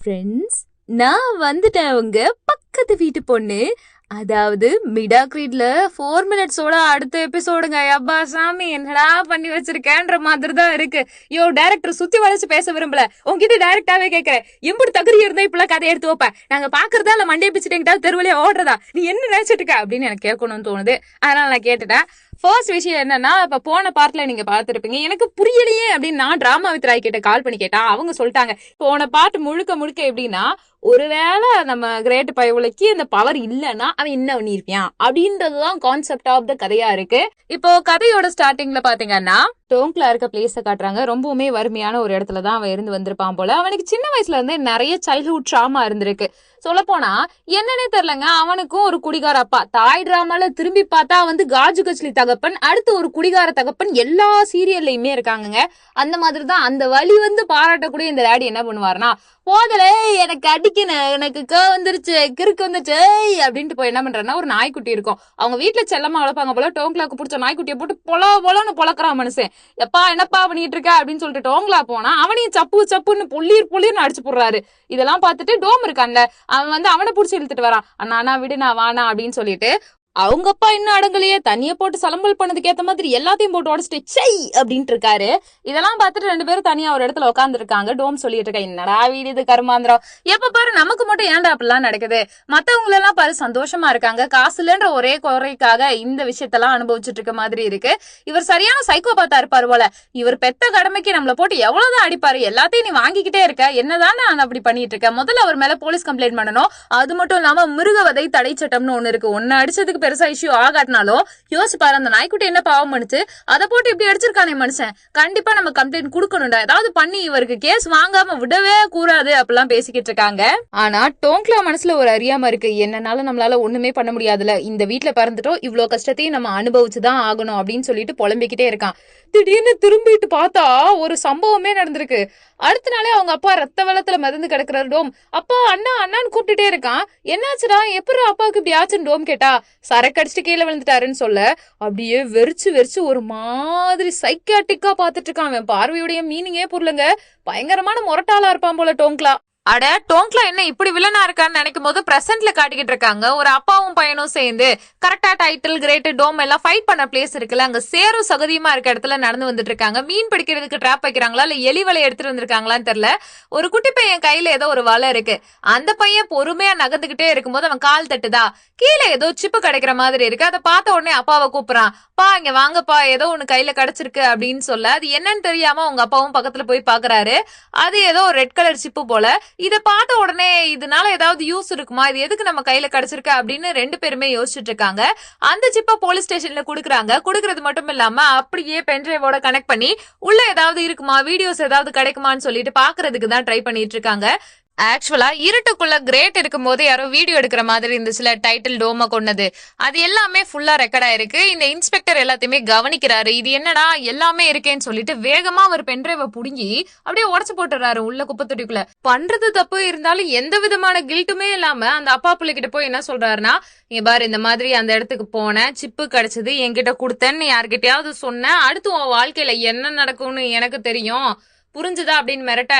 Friends, நான் வந்துட்டேன் உங்க பக்கத்து வீட்டு பொண்ணு. அதாவது மிடா கிரீட்ல 4 மினிட்ஸோட அடுத்த எபிசோடுங்க. அப்பா சாமி, என்னடா பண்ணி வச்சிருக்கேன்ற மாதிரி தான் இருக்கு. யோ டைரக்டர், சுத்தி வளைச்சு பேச விரும்பல, உங்ககிட்ட டைரக்டாவே கேட்கறேன். எம்படி தகுதி இருந்தா இப்பெல்லாம் கதை எடுத்து வைப்பேன். நாங்க பாக்குறதா இல்ல மண்டே பிச்சுட்டேங்கிட்டா தெருவிலே ஓடுறதா, நீ என்ன நினைச்சிட்டு இருக்க அப்படின்னு எனக்கு கேட்கணும்னு தோணுது. அதனால நான் கேட்டுட்டேன். ஃபர்ஸ்ட் விஷயம் என்னன்னா, இப்ப போன பார்ட்ல நீங்க பாத்துருப்பீங்க, எனக்கு புரியலையே அப்படின்னு நான் டிராமா வித் ராய் கிட்ட கால் பண்ணி கேட்டா அவங்க சொல்லிட்டாங்க, போன பார்ட் முழுக்க முழுக்க எப்படின்னா, ஒருவேளை நம்ம கிரேட் பயவுலைக்கு இந்த பவர் இல்லைன்னா அவன் என்ன பண்ணிருப்பான் அப்படின்றதுதான் கான்செப்ட் ஆஃப் த கதையா இருக்கு. இப்போ கதையோட ஸ்டார்டிங்ல பாத்தீங்கன்னா, டோங்க்ல இருக்க பிளேஸ காட்டுறாங்க. ரொம்பவுமே வறுமையான ஒரு இடத்துலதான் அவன் இருந்து வந்திருப்பான் போல. அவனுக்கு சின்ன வயசுல இருந்தே நிறைய சைல்ட்ஹுட் ட்ராமா இருந்திருக்கு. சொல்ல போனா என்னன்னே தெரியலங்க, அவனுக்கும் ஒரு குடிகார அப்பா. தாய் டிராமால திரும்பி பார்த்தா காஜு கச்லி தகப்பன், அடுத்து ஒரு குடிகார தகப்பன் எல்லா சீரியல்லையுமே இருக்காங்க. அந்த மாதிரிதான் அந்த வழி பாராட்டக்கூடிய இந்த டாடி என்ன பண்ணுவாருன்னா, போதலே எனக்கு அடிக்கணும், எனக்கு வந்துருச்சு, கிறுக்கு வந்துருச்சு அப்படின்ட்டு போய் என்ன பண்றாருன்னா, ஒரு நாய்க்குட்டி இருக்கும், அவங்க வீட்டுல செல்லமா வளர்ப்பாங்க போல. டோங்க்லாக்கு பிடிச்ச நாய்க்குட்டியை போட்டு பொலன்னு பொழக்கிறான் மனுஷன். எப்பா என்னப்பா பண்ணிட்டு இருக்க அப்படின்னு சொல்லிட்டு டோங்க்லா போனா அவனையும் சப்புன்னு புள்ளிர்னு அடிச்சு போடுறாரு. இதெல்லாம் பார்த்துட்டு டோம் இருக்கான்ல, அவன் அவனை புடிச்சு இழுத்துட்டு வரான். அண்ணா விடு, நான் வானா அப்படின்னு சொல்லிட்டு, அவங்க அப்பா இன்னும் அடங்கலையே, தண்ணிய போட்டு சலம்பல் பண்ணதுக்கு ஏத்த மாதிரி எல்லாத்தையும் போட்டு உடச்சிட்டு சை அப்படின்ட்டு இருக்காரு. இதெல்லாம் பார்த்துட்டு ரெண்டு பேரும் தனியா ஒரு இடத்துல உட்கார்ந்து இருக்காங்க. டோம் சொல்லிட்டு இருக்கா, என்னடா வீடு இது கருமாந்திரம், எப்ப பாரு நமக்கு மட்டும் ஏன்டா அப்படிலாம் நடக்குது, மத்தவங்க எல்லாம் பாரு சந்தோஷமா இருக்காங்க, காசு இல்லைன்ற ஒரே குறைக்காக இந்த விஷயத்தெல்லாம் அனுபவிச்சுட்டு இருக்க மாதிரி இருக்கு. இவர் சரியான சைக்கோபாத்தா இருப்பாரு போல. இவர் பெத்த கடமைக்கு நம்மள போட்டு எவ்வளவுதான் அடிப்பாரு, எல்லாத்தையும் நீ வாங்கிக்கிட்டே இருக்க, என்னதான் நான் அப்படி பண்ணிட்டு இருக்கேன், முதல்ல அவர் மேல போலீஸ் கம்ப்ளைண்ட் பண்ணணும். அது மட்டும் இல்லாம மிருகவதை தடை சட்டம்னு ஒண்ணு இருக்கு, ஒன்னு அடிச்சதுக்கு பெருசா இஷ்யூ ஆகாட்டினாலும் யோசிச்சு பாரு, அந்த நாய்க்குட்டி என்ன பாவம் பண்ணுச்சு, அதை போட்டு இப்படி அடிச்சிருக்கானே மனுஷன், கண்டிப்பா நம்ம கம்ப்ளைண்ட் கொடுக்கணும்டா, ஏதாவது பண்ணி இவருக்கு கேஸ் வாங்காம விடவே கூடாது அப்படிலாம் பேசிக்கிட்டு இருக்காங்க. ஆனா டோங்க்லா மனசுல ஒரு அறியாம இருக்கு, என்னனால நம்மளால ஒண்ணுமே பண்ண முடியாதுல, இந்த வீட்டுல பிறந்துட்டோம், இவ்வளவு கஷ்டத்தையும் நம்ம அனுபவிச்சுதான் ஆகணும் அப்படின்னு சொல்லிட்டு புலம்பிக்கிட்டே இருக்கான். திடீர்னு திரும்பிட்டு பார்த்தா ஒரு சம்பவமே நடந்திருக்கு. அடுத்த நாளே அவங்க அப்பா ரத்த வெள்ளத்துல மிதந்து கிடக்குறாரு. டோம் அப்பா அண்ணான்னு கூப்பிட்டுட்டே இருக்கான். என்னாச்சுடா, எப்படி அப்பாவுக்கு இப்படி ஆச்சுன்னு டோம் கேட்டா, சரக்கு அடிச்சுட்டு கீழே விழுந்துட்டாருன்னு சொல்ல, அப்படியே வெறிச்சு ஒரு மாதிரி சைக்காட்டிக்கா பாத்துட்டு இருக்கான். அவன் பார்வையுடைய மீனிங்கே புரியலங்க. பயங்கரமான முரட்டாளா இருப்பான் போல டோங்க்லா. அட, டோங்க்லா என்ன இப்படி வில்லனா இருக்கான்னு நினைக்கும் போது பிரசன்ட்ல காட்டிக்கிட்டு இருக்காங்க. ஒரு அப்பாவும் பையனும் சேர்ந்து கரெக்டா டைட்டில் கிரேட் டோம் எல்லாம் ஃபைட் பண்ண பிளேஸ் இருக்குல்ல, அங்க சேரும் சகதியுமா இருக்க இடத்துல நடந்து வந்துட்டு இருக்காங்க. மீன் பிடிக்கிறதுக்கு ட்ராப் வைக்கிறாங்களா இல்ல எலி வலை எடுத்துட்டு வந்திருக்காங்களான்னு தெரியல. ஒரு குட்டி பையன் கையில ஏதோ ஒரு வலை இருக்கு. அந்த பையன் பொறுமையா நகர்ந்துகிட்டே இருக்கும்போது அவன் கால் தட்டுதா, கீழே ஏதோ சிப்பு கிடைக்கிற மாதிரி இருக்கு. அதை பார்த்த உடனே அப்பாவை கூப்பிடுறான், பா இங்க வாங்கப்பா, ஏதோ ஒண்ணு கையில கிடைச்சிருக்கு அப்படின்னு சொல்ல, அது என்னன்னு தெரியாம அவங்க அப்பாவும் பக்கத்துல போய் பாக்குறாரு. அது ஏதோ ஒரு ரெட் கலர் சிப்பு போல. இத பார்த்த உடனே இதனால ஏதாவது யூஸ் இருக்குமா, இது எதுக்கு நம்ம கையில கிடைச்சிருக்கு அப்படின்னு ரெண்டு பேருமே யோசிச்சுட்டு இருக்காங்க. அந்த சிப்ப போலீஸ் ஸ்டேஷன்ல குடுக்குறாங்க. குடுக்கறது மட்டும் இல்லாம அப்படியே பென்ட்ரைவோட கனெக்ட் பண்ணி உள்ள ஏதாவது இருக்குமா, வீடியோஸ் ஏதாவது கிடைக்குமான்னு சொல்லிட்டு பாக்குறதுக்கு தான் ட்ரை பண்ணிட்டு இருக்காங்க. ஆக்சுவலா இருட்டுக்குள்ள கிரேட் இருக்கும் போது யாரோ வீடியோ எடுக்கிற மாதிரி இருந்துச்சுல, டைட்டில் டோம கொண்டது, அது எல்லாமே ஃபுல்லா ரெக்கார்ட் ஆயிருக்கு. இந்த இன்ஸ்பெக்டர் எல்லாத்தையுமே கவனிக்கிறாரு. இது என்னடா எல்லாமே இருக்கேன்னு சொல்லிட்டு வேகமா அவர் பென்ட்ரைவை புடுங்கி அப்படியே உடச்சு போட்டுறாரு உள்ள குப்பத்தொட்டிக்குள்ள. பண்றது தப்பு இருந்தாலும் எந்த விதமான கில்ட்டுமே இல்லாம அந்த அப்பா பிள்ளை கிட்ட போய் என்ன சொல்றாருன்னா, இங்க பாரு, இந்த மாதிரி அந்த இடத்துக்கு போனேன், சிப்பு கிடைச்சது, என்கிட்ட கொடுத்தேன்னு யார்கிட்டயாவது சொன்னேன், அடுத்து உன் வாழ்க்கையில என்ன நடக்கும்னு எனக்கு தெரியும், புரிஞ்சுதா அப்படின்னு மிரட்ட,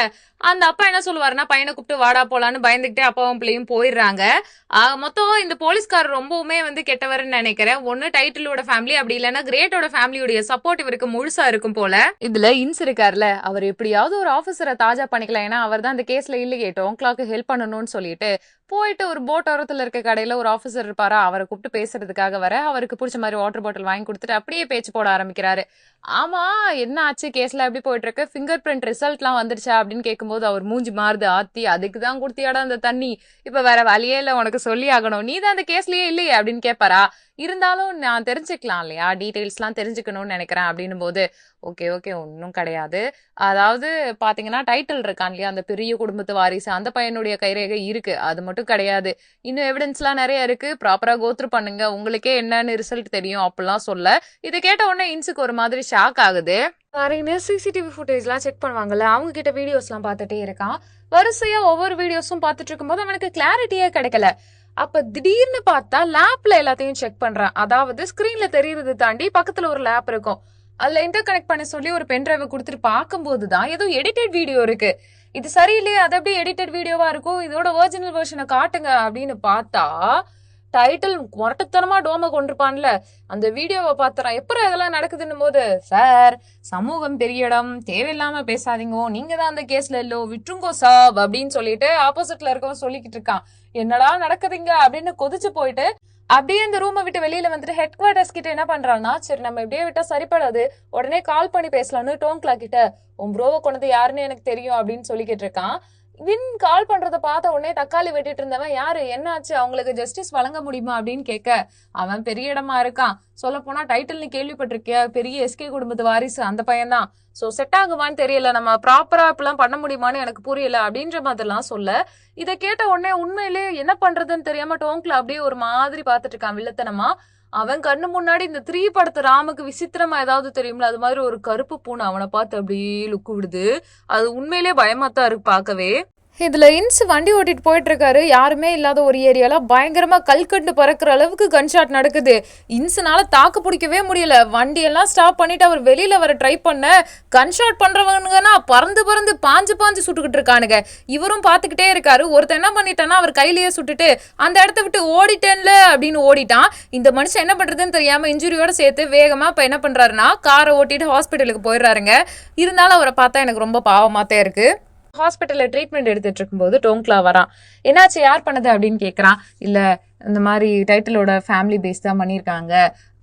அந்த அப்பா என்ன சொல்லுவாருன்னா, பையனை கூப்பிட்டு வாடா போலான்னு பயந்துகிட்டே அப்பாவும் பிள்ளையும் போயிடுறாங்க. மொத்தம் இந்த போலீஸ்காரர் ரொம்பவுமே கெட்டவர்னு நினைக்கிறேன். ஒன்னு டைட்டிலோட ஃபேமிலி, அப்படி இல்லைன்னா கிரேட்டோட ஃபேமிலியோட சப்போர்ட் இவருக்கு முழுசா இருக்கும் போல. இதுல இன்ஸ் இருக்காருல, அவர் எப்படியாவது ஒரு ஆபீசரை தாஜா பண்ணிக்கலாம், ஏன்னா அவர் தான் இந்த கேஸ்ல இல்லையே, டோங்க்லாக்கு ஹெல்ப் பண்ணணும்னு சொல்லிட்டு போயிட்டு ஒரு போட் ஓரத்துல இருக்க கடையில ஒரு ஆபீசர் இருப்பாரா, அவரை கூப்பிட்டு பேசுறதுக்காக வர, அவருக்கு பிடிச்ச மாதிரி வாட்டர் பாட்டில் வாங்கி கொடுத்துட்டு அப்படியே பேச்சு போட ஆரம்பிக்கிறாரு. ஆமா என்ன ஆச்சு, கேஸ்ல எப்படி போயிட்டு இருக்கு, ஃபிங்கர் பிரிண்ட் ரிசல்ட் எல்லாம் வந்துருச்சா அப்படின்னு கேட்கும்போது அவர் மூஞ்சி மாறுது. ஆத்தி, அதுக்குதான் கொடுத்தியாடா அந்த தண்ணி, இப்ப வேற வழியே இல்ல, உனக்கு சொல்லி ஆகணும், நீ தான் அந்த கேஸ்லயே இல்லையே அப்படின்னு கேட்பாரா. இருந்தாலும் நான் தெரிஞ்சுக்கலாம் இல்லையா, டீடைல்ஸ் எல்லாம் தெரிஞ்சுக்கணும்னு நினைக்கிறேன் அப்படின்னும் போது, ஓகே ஒன்னும் கிடையாது, அதாவது பாத்தீங்கன்னா டைட்டில் இருக்கான் இல்லையா, அந்த பெரிய குடும்பத்து வாரிசு, அந்த பையனுடைய கைரேகை இருக்கு, அது மட்டும் கிடையாது, இன்னும் எவிடன்ஸ் எல்லாம் நிறைய இருக்கு, ப்ராப்பரா கோத்ரூ பண்ணுங்க, உங்களுக்கே என்னன்னு ரிசல்ட் தெரியும் அப்படிலாம் சொல்ல, இதை கேட்ட உடனே இன்ஸுக்கு ஒரு மாதிரி ஷாக் ஆகுது. நிறைய சிசிடிவி ஃபுட்டேஜ் எல்லாம் செக் பண்ணுவாங்கல்ல, அவங்க கிட்ட வீடியோஸ் எல்லாம் பார்த்துட்டே இருக்கான். வரிசையா ஒவ்வொரு வீடியோஸும் பார்த்துட்டு இருக்கும்போது அவனுக்கு கிளாரிட்டியே கிடைக்கல. அப்ப திடீர்னு பார்த்தா லேப்ல எல்லாத்தையும் செக் பண்றான். அதாவது ஸ்கிரீன்ல தெரியறது தாண்டி பக்கத்துல ஒரு லேப் இருக்கும், அதுல இன்டர் கனெக்ட் பண்ண சொல்லி ஒரு பென் டிரைவை கொடுத்துட்டு பார்க்கும்போதுதான் ஏதோ எடிட்டட் வீடியோ இருக்கு. இது சரியில்லையே, அது அப்படியே எடிட்டட் வீடியோவா இருக்கும், இதோட ஒரிஜினல் வெர்ஷனை காட்டுங்க அப்படின்னு பார்த்தா டைட்டில் முரட்டத்தனமா டோம கொண்டிருப்பான்ல, அந்த வீடியோவை பாத்துறான். எப்பறம் இதெல்லாம் நடக்குதுன்னும் போது, சார் சமூகம் பெரிய இடம், தேவையில்லாம பேசாதீங்க, நீங்க தான் அந்த கேஸ்ல இல்லோ, விட்டுருங்கோ சாப் அப்படின்னு சொல்லிட்டு ஆப்போசிட்ல இருக்கவன் சொல்லிக்கிட்டு இருக்கான். என்னடா நடக்குதுங்க அப்படின்னு கொதிச்சு போயிட்டு அப்படியே இந்த ரூமை விட்டு வெளியில வந்துட்டு ஹெட் குவார்டர்ஸ் கிட்ட என்ன பண்றான்னா, சரி நம்ம இப்படியே விட்டா சரிப்படாது, உடனே கால் பண்ணி பேசலாம்னு டோங்க்லா கிட்ட உன் ப்ரோவை கொண்டது யாருன்னு எனக்கு தெரியும் அப்படின்னு சொல்லிக்கிட்டு இருக்கான். வின் கால் பண்றத பார்த்த உடனே தக்காளி வெட்டிட்டு இருந்தவன், யாரு என்னாச்சு, அவங்களுக்கு ஜஸ்டிஸ் வழங்க முடியுமா அப்படின்னு கேட்க, அவன் பெரிய இடமா இருக்கான். சொல்ல போனா டைட்டில் நீ கேள்விப்பட்டிருக்கியா, பெரிய எஸ்கே குடும்பத்து வாரிசு அந்த பையன் தான். சோ செட் ஆகுமான்னு தெரியல, நம்ம ப்ராப்பரா இப்பெல்லாம் பண்ண முடியுமான்னு எனக்கு புரியல அப்படின்ற மாதிரிலாம் சொல்ல, இதை கேட்ட உடனே உண்மையிலே என்ன பண்றதுன்னு தெரியாம டோங்க்ல அப்படியே ஒரு மாதிரி பாத்துட்டு இருக்கான் வில்லத்தனமா. அவன் கண்ணு முன்னாடி இந்த 3 படத்து ராமுக்கு விசித்திரமா ஏதாவது தெரியும்ல, அது மாதிரி ஒரு கருப்பு பூனை அவனை பார்த்து அப்படியே லுக்கு விடுது. அது உண்மையிலே பயமாத்தான் இருக்கு பார்க்கவே. இதுல இன்ஸ் வண்டி ஓட்டிட்டு போயிட்டு இருக்காரு, யாருமே இல்லாத ஒரு ஏரியால பயங்கரமா கல்கண்டு பறக்கிற அளவுக்கு கன்ஷாட் நடக்குது. இன்ஸ்னால தாக்கு பிடிக்கவே முடியல. வண்டியெல்லாம் ஸ்டாப் பண்ணிட்டு அவர் வெளியில வர ட்ரை பண்ண, கன்ஷாட் பண்றவனுங்கன்னா பறந்து பறந்து பாஞ்சு பாஞ்சு சுட்டுக்கிட்டு இருக்கானுங்க. இவரும் பாத்துக்கிட்டே இருக்காரு. ஒருத்தர் என்ன பண்ணிட்டான்னா அவர் கையிலேயே சுட்டுட்டு அந்த இடத்த விட்டு ஓடிட்டேன்ல அப்படின்னு ஓடிட்டான். இந்த மனுஷன் என்ன பண்றதுன்னு தெரியாம இன்ஜுரியோட சேர்த்து வேகமா இப்ப என்ன பண்றாருன்னா காரை ஓட்டிட்டு ஹாஸ்பிட்டலுக்கு போயிடுறாருங்க. இருந்தாலும் அவரை பார்த்தா எனக்கு ரொம்ப பாவமாத்தான் இருக்கு. ஹாஸ்பிட்டல்ல ட்ரீட்மெண்ட் எடுத்துட்டு இருக்கும்போது டோங்க்லா வரான். என்னாச்சு, யார் பண்ணது அப்படின்னு கேட்கறான். இல்ல இந்த மாதிரி டைட்டிலோட ஃபேமிலி பேஸ் தான் பண்ணியிருக்காங்க.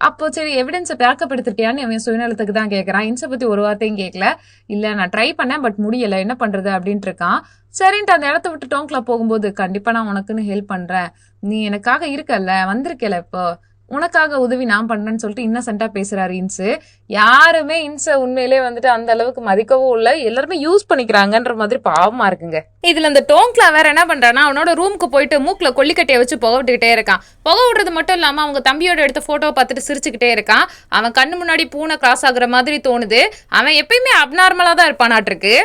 அப்போ சரி எவிடன்ஸை பேக்கப் எடுத்திருக்கியான்னு அவன் சுயநலத்துக்கு தான் கேட்கறான். இன்ஸை பத்தி ஒரு வார்த்தையும் கேட்கல. இல்ல நான் ட்ரை பண்ணேன் பட் முடியல, என்ன பண்றது அப்படின்ட்டு இருக்கான். சரின்ட்டு அந்த இடத்த விட்டு டோங்க்லா போகும்போது, கண்டிப்பா நான் உனக்குன்னு ஹெல்ப் பண்றேன், நீ எனக்காக இருக்கல, வந்திருக்கல, இப்போ உனக்காக உதவி நான் பண்றேன்னு சொல்லிட்டு இன்னசென்ட்டா பேசுறாரு இன்ஸு. யாருமே இன்ஸை உண்மையிலே வந்துட்டு அந்த அளவுக்கு மதிக்கவும் இல்லை, எல்லாருமே யூஸ் பண்ணிக்கிறாங்கன்ற மாதிரி பாவமா இருக்குங்க. இதுல இந்த டோங்க்லா வேற என்ன பண்றான்னா, அவனோட ரூமுக்கு போயிட்டு மூக்குல கொல்லிக்கட்டையை வச்சு புகை விட்டுக்கிட்டே இருக்கான். புகை விடுறது மட்டும் இல்லாம அவங்க தம்பியோட எடுத்த போட்டோ பார்த்துட்டு சிரிச்சுக்கிட்டே இருக்கான். அவன் கண்ணு முன்னாடி பூனை கிராஸ் ஆகுற மாதிரி தோணுது. அவன் எப்பயுமே அப்நார்மலா தான் இருப்பானாட்டிருக்கு.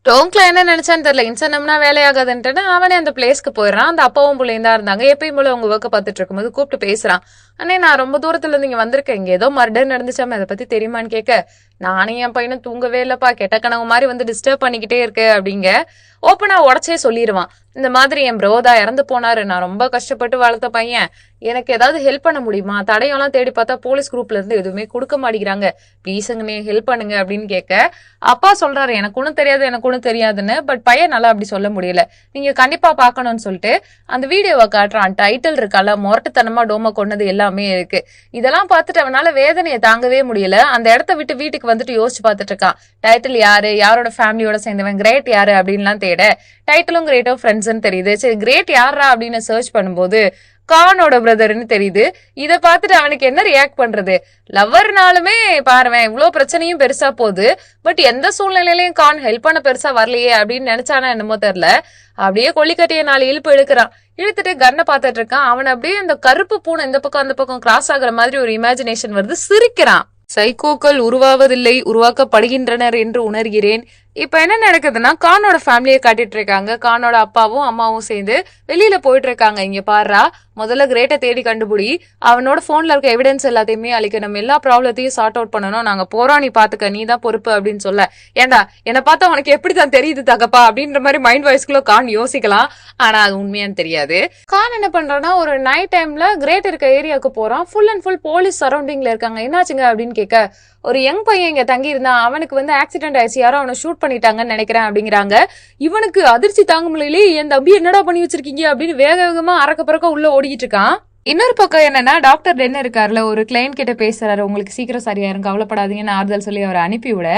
டோங்க்லா என்ன நினைச்சான்னு தெரியல, இன்சனம்னா வேலையாகாதுன்ட்டு அவனே அந்த பிளேஸ்க்கு போயிடறான். அந்த அப்பாவும் பிள்ளையும் தான் இருந்தாங்க. எப்பயும் போல அவங்க ஒர்க்கை பார்த்துட்டு இருக்கும்போது கூப்பிட்டு பேசுறான். அண்ணே நான் ரொம்ப தூரத்துல இருந்து இங்க வந்திருக்கேன், இங்க ஏதோ மர்டர் நடந்துச்சாம, அதை பத்தி தெரியுமான்னு கேட்க, நானே என் பையனும் தூங்கவே இல்லப்பா, கெட்ட கனவு மாதிரி வந்து டிஸ்டர்ப் பண்ணிக்கிட்டே இருக்கு அப்படிங்க. ஓப்பனா உடச்சே சொல்லிடுவான். இந்த மாதிரி என் ப்ரோதா இறந்து போனாரு, நான் ரொம்ப கஷ்டப்பட்டு வளர்த்த பையன், எனக்கு ஏதாவது ஹெல்ப் பண்ண முடியுமா, தடையெல்லாம் தேடி பார்த்தா போலீஸ் குரூப்ல இருந்து எதுவுமே கொடுக்க மாட்டேங்கிறாங்க, ப்ளீஸுங்கண்ணே ஹெல்ப் பண்ணுங்க அப்படின்னு கேட்க, அப்பா சொல்றாரு எனக்கு ஒன்னும் தெரியாது எனக்கு ஒன்னும் தெரியாதுன்னு. பட் பையன் நல்லா அப்படி சொல்ல முடியல, நீங்க கண்டிப்பா பாக்கணும்னு சொல்லிட்டு அந்த வீடியோவை காட்டுறான். டைட்டில் இருக்கால, முரட்டுத்தனமா டோம கொண்டது எல்லாமே இருக்கு. இதெல்லாம் பார்த்துட்டு அவனால வேதனையை தாங்கவே முடியல. அந்த இடத்த விட்டு வீட்டுக்கு வந்துட்டு யோசிச்சு பார்த்துட்டு இருக்கான். டைட்டில் யாரு, யாரோட ஃபேமிலியோட சேர்ந்தவன், கிரேட் யாரு அப்படின்லாம் தேட, டைட்டிலும் கிரேட்டும் ஃப்ரெண்ட்ஸ்ன்னு தெரியுது. சரி கிரேட் யாரா அப்படின்னு சர்ச் பண்ணும்போது கானோட பிரதர்ன்னு தெரியுது. இதை பார்த்துட்டு அவனுக்கு என்ன ரியாக்ட் பண்றது, லவ்வர்னாலுமே பாருவேன் இவ்வளவு பிரச்சனையும் பெருசா போகுது, பட் எந்த சூழ்நிலையிலையும் கான் ஹெல்ப் பண்ண பெருசா வரலையே அப்படின்னு நினைச்சானா என்னமோ தெரியல. அப்படியே கொல்லிக்கட்டிய 4 இழுப்பு இழுக்கிறான். இழுத்துட்டு கண்ணை பார்த்துட்டு இருக்கான். அவன் அப்படியே அந்த கருப்பு பூனை இந்த பக்கம் அந்த பக்கம் கிராஸ் ஆகுற மாதிரி ஒரு இமேஜினேஷன் வருது. சிரிக்கிறான். சைக்கோக்கள் உருவாவதில்லை, உருவாக்கப்படுகின்றனர் என்று உணர்கிறேன். இப்ப என்ன நடக்குதுன்னா, கானோட ஃபேமிலியை காட்டிட்டு இருக்காங்க. கானோட அப்பாவும் அம்மாவும் சேர்ந்து வெளியில போயிட்டு இருக்காங்க. இங்க பாருடா, முதல்ல கிரேட்டை தேடி கண்டுபிடி, அவனோட போன்ல இருக்க எவிடன்ஸ் எல்லாத்தையுமே அழிக்கணும், எல்லா ப்ராப்ளத்தையும் சார்ட் அவுட் பண்ணணும், நாங்க போறோம், நீ பாத்துக்க, நீ தான் பொறுப்பு அப்படின்னு சொல்ல, ஏண்டா என்ன பார்த்தா உனக்கு எப்படித்தான் தெரியுது தகப்பா அப்படின்ற மாதிரி மைண்ட் வாய்ஸ்குள்ள கான் யோசிக்கலாம். ஆனா அது உண்மையான்னு தெரியாது. கான் என்ன பண்றான்னா, ஒரு நைட் டைம்ல கிரேட் இருக்க ஏரியாவுக்கு போறான். ஃபுல் அண்ட் ஃபுல் போலீஸ் சரௌண்டிங்ல இருக்காங்க. என்னாச்சுங்க அப்படின்னு கேட்க, ஒரு யங் பையன் இங்க தங்கி இருந்தான், அவனுக்கு வந்து ஆக்சிடென்ட் ஆயிடுச்சு, யாரோ அவனை ஷூட் பண்ணிட்டாங்கன்னு நினைக்கிறேன் அப்படிங்கிறாங்க. இவனுக்கு அதிர்ச்சி தாங்க முடியல, என் தம்பி என்னடா பண்ணி வச்சிருக்கீங்க அப்படின்னு வேக வேகமா அறக்க பறக்க உள்ள ஓடிக்கிட்டு இருக்கான். இன்னொரு பக்கம் என்னன்னா, டாக்டர் டென் இருக்காருல, ஒரு கிளைண்ட் கிட்ட பேசுறாரு, உங்களுக்கு சீக்கிரம் சரியாயிரும் கவலைப்படாதீங்கன்னு ஆறுதல் சொல்லி அவரை அனுப்பிவிட,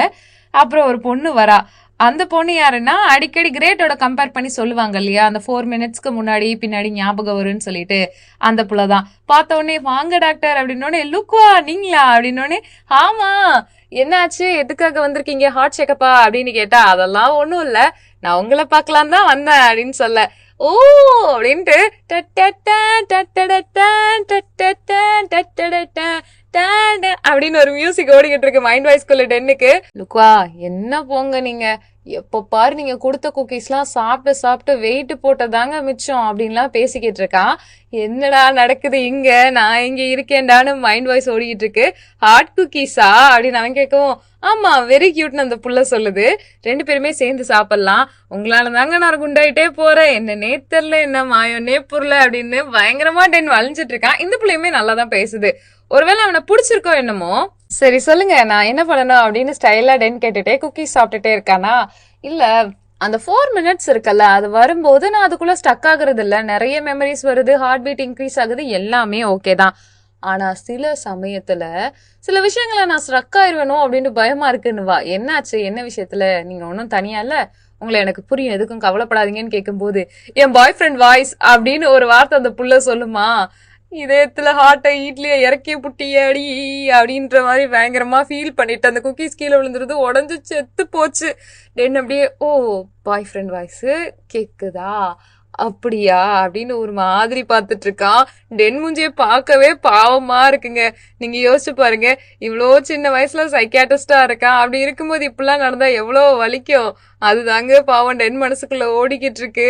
அப்புறம் ஒரு பொண்ணு வரா. அந்த பொண்ணு யாருன்னா, அடிக்கடி கிரேட்டோட கம்பேர் பண்ணி சொல்லுவாங்க இல்லையா, அந்த 4 மினிட்ஸ்க்கு முன்னாடி பின்னாடி ஞாபகம் வரும்னு சொல்லிட்டு, அந்த புள்ளதான். பார்த்த உடனே வாங்க டாக்டர் அப்படின்னோடனே, லுக்வா நீங்களா அப்படின்னோடனே, ஆமா என்னாச்சு எதுக்காக வந்திருக்கீங்க, ஹார்ட் செக்கப்பா அப்படின்னு கேட்டா, அதெல்லாம் ஒண்ணும் இல்ல, நான் உங்களை பார்க்கலாம் தான் வந்தேன் அப்படின்னு சொல்ல, ஓ அப்படின்ட்டு அப்படின்னு ஒரு மியூசிக் ஓடிக்கிட்டு இருக்கு மைண்ட் வாய்ஸ்குள்ள டென்னுக்கு. லுக்வா என்ன போங்க நீங்க, எப்ப பாரு நீங்க கொடுத்த குக்கீஸ்லாம் சாப்பிட்டு சாப்பிட்டு வெயிட் போட்டதாங்க மிச்சம் அப்படின்லாம் பேசிக்கிட்டு இருக்கான். என்னடா நடக்குது இங்க, நான் இங்க இருக்கேன்டான்னு மைண்ட் வாய்ஸ் ஓடிக்கிட்டு இருக்கு. ஹாட் குக்கீஸா அப்படின்னு அவன் கேட்கவும், ஆமா வெரி கியூட்னு அந்த புள்ள சொல்லுது. 2 பேருமே சேர்ந்து சாப்பிடலாம், உங்களால தாங்க நான் குண்டாயிட்டே போறேன், என்னன்னே தெரியல, என்ன மாயன்னே புரியல அப்படின்னு பயங்கரமா டென் வளைஞ்சிட்டு இருக்கான். இந்த பிள்ளையுமே நல்லா தான் பேசுது. ஒருவேளை அவனை பிடிச்சிருக்கோ என்னமோ. சரி சொல்லுங்க, நான் என்ன பண்ணணும் அப்படின்னு ஸ்டைலா டென் கேட்டுட்டே குக்கீஸ் சாப்பிட்டுட்டே இருக்கானா. இல்ல, அந்த 4 minutes இருக்குல்ல, அது வரும்போது நான் அதுக்குள்ள ஸ்டக் ஆகுறது இல்ல, நிறைய மெமரிஸ் வருது, ஹார்ட் பீட் இன்க்ரீஸ் ஆகுது, எல்லாமே ஓகே தான். ஆனா சில சமயத்துல சில விஷயங்களை நான் ஸ்ட்ரக் ஆயிருவேணும் அப்படின்னு பயமா இருக்குன்னு வா. என்னாச்சு, என்ன விஷயத்துல, நீங்க ஒன்னும் தனியா இல்ல, உங்களை எனக்கு புரியும், எதுக்கும் கவலைப்படாதீங்கன்னு கேட்கும்போது என் பாய் ஃப்ரெண்ட் வாய்ஸ் அப்படின்னு ஒரு வார்த்தை அந்த புள்ள சொல்லுமா. இதயத்துல ஹார்ட்டை ஈட்லிய இறக்கி புட்டியாடி அப்படின்ற மாதிரி பயங்கரமா ஃபீல் பண்ணிட்டு அந்த குக்கீஸ் கீழே விழுந்துருது, உடஞ்சு செத்து போச்சு. டென் அப்படியே ஓ பாய் ஃப்ரெண்ட் வாய்ஸ் கேக்குதா அப்படியா அப்படின்னு ஒரு மாதிரி பாத்துட்டு இருக்கான். டென் மூஞ்சிய பார்க்கவே பாவமா இருக்குங்க. நீங்க யோசிச்சு பாருங்க, இவ்வளோ சின்ன வயசுல சைக்கியாட்ரிஸ்டா இருக்கான், அப்படி இருக்கும்போது இப்படிலாம் நடந்தா எவ்வளவு வலிக்கும். அதுதாங்க பாவம் டென் மனசுக்குள்ள ஓடிக்கிட்டு இருக்கு.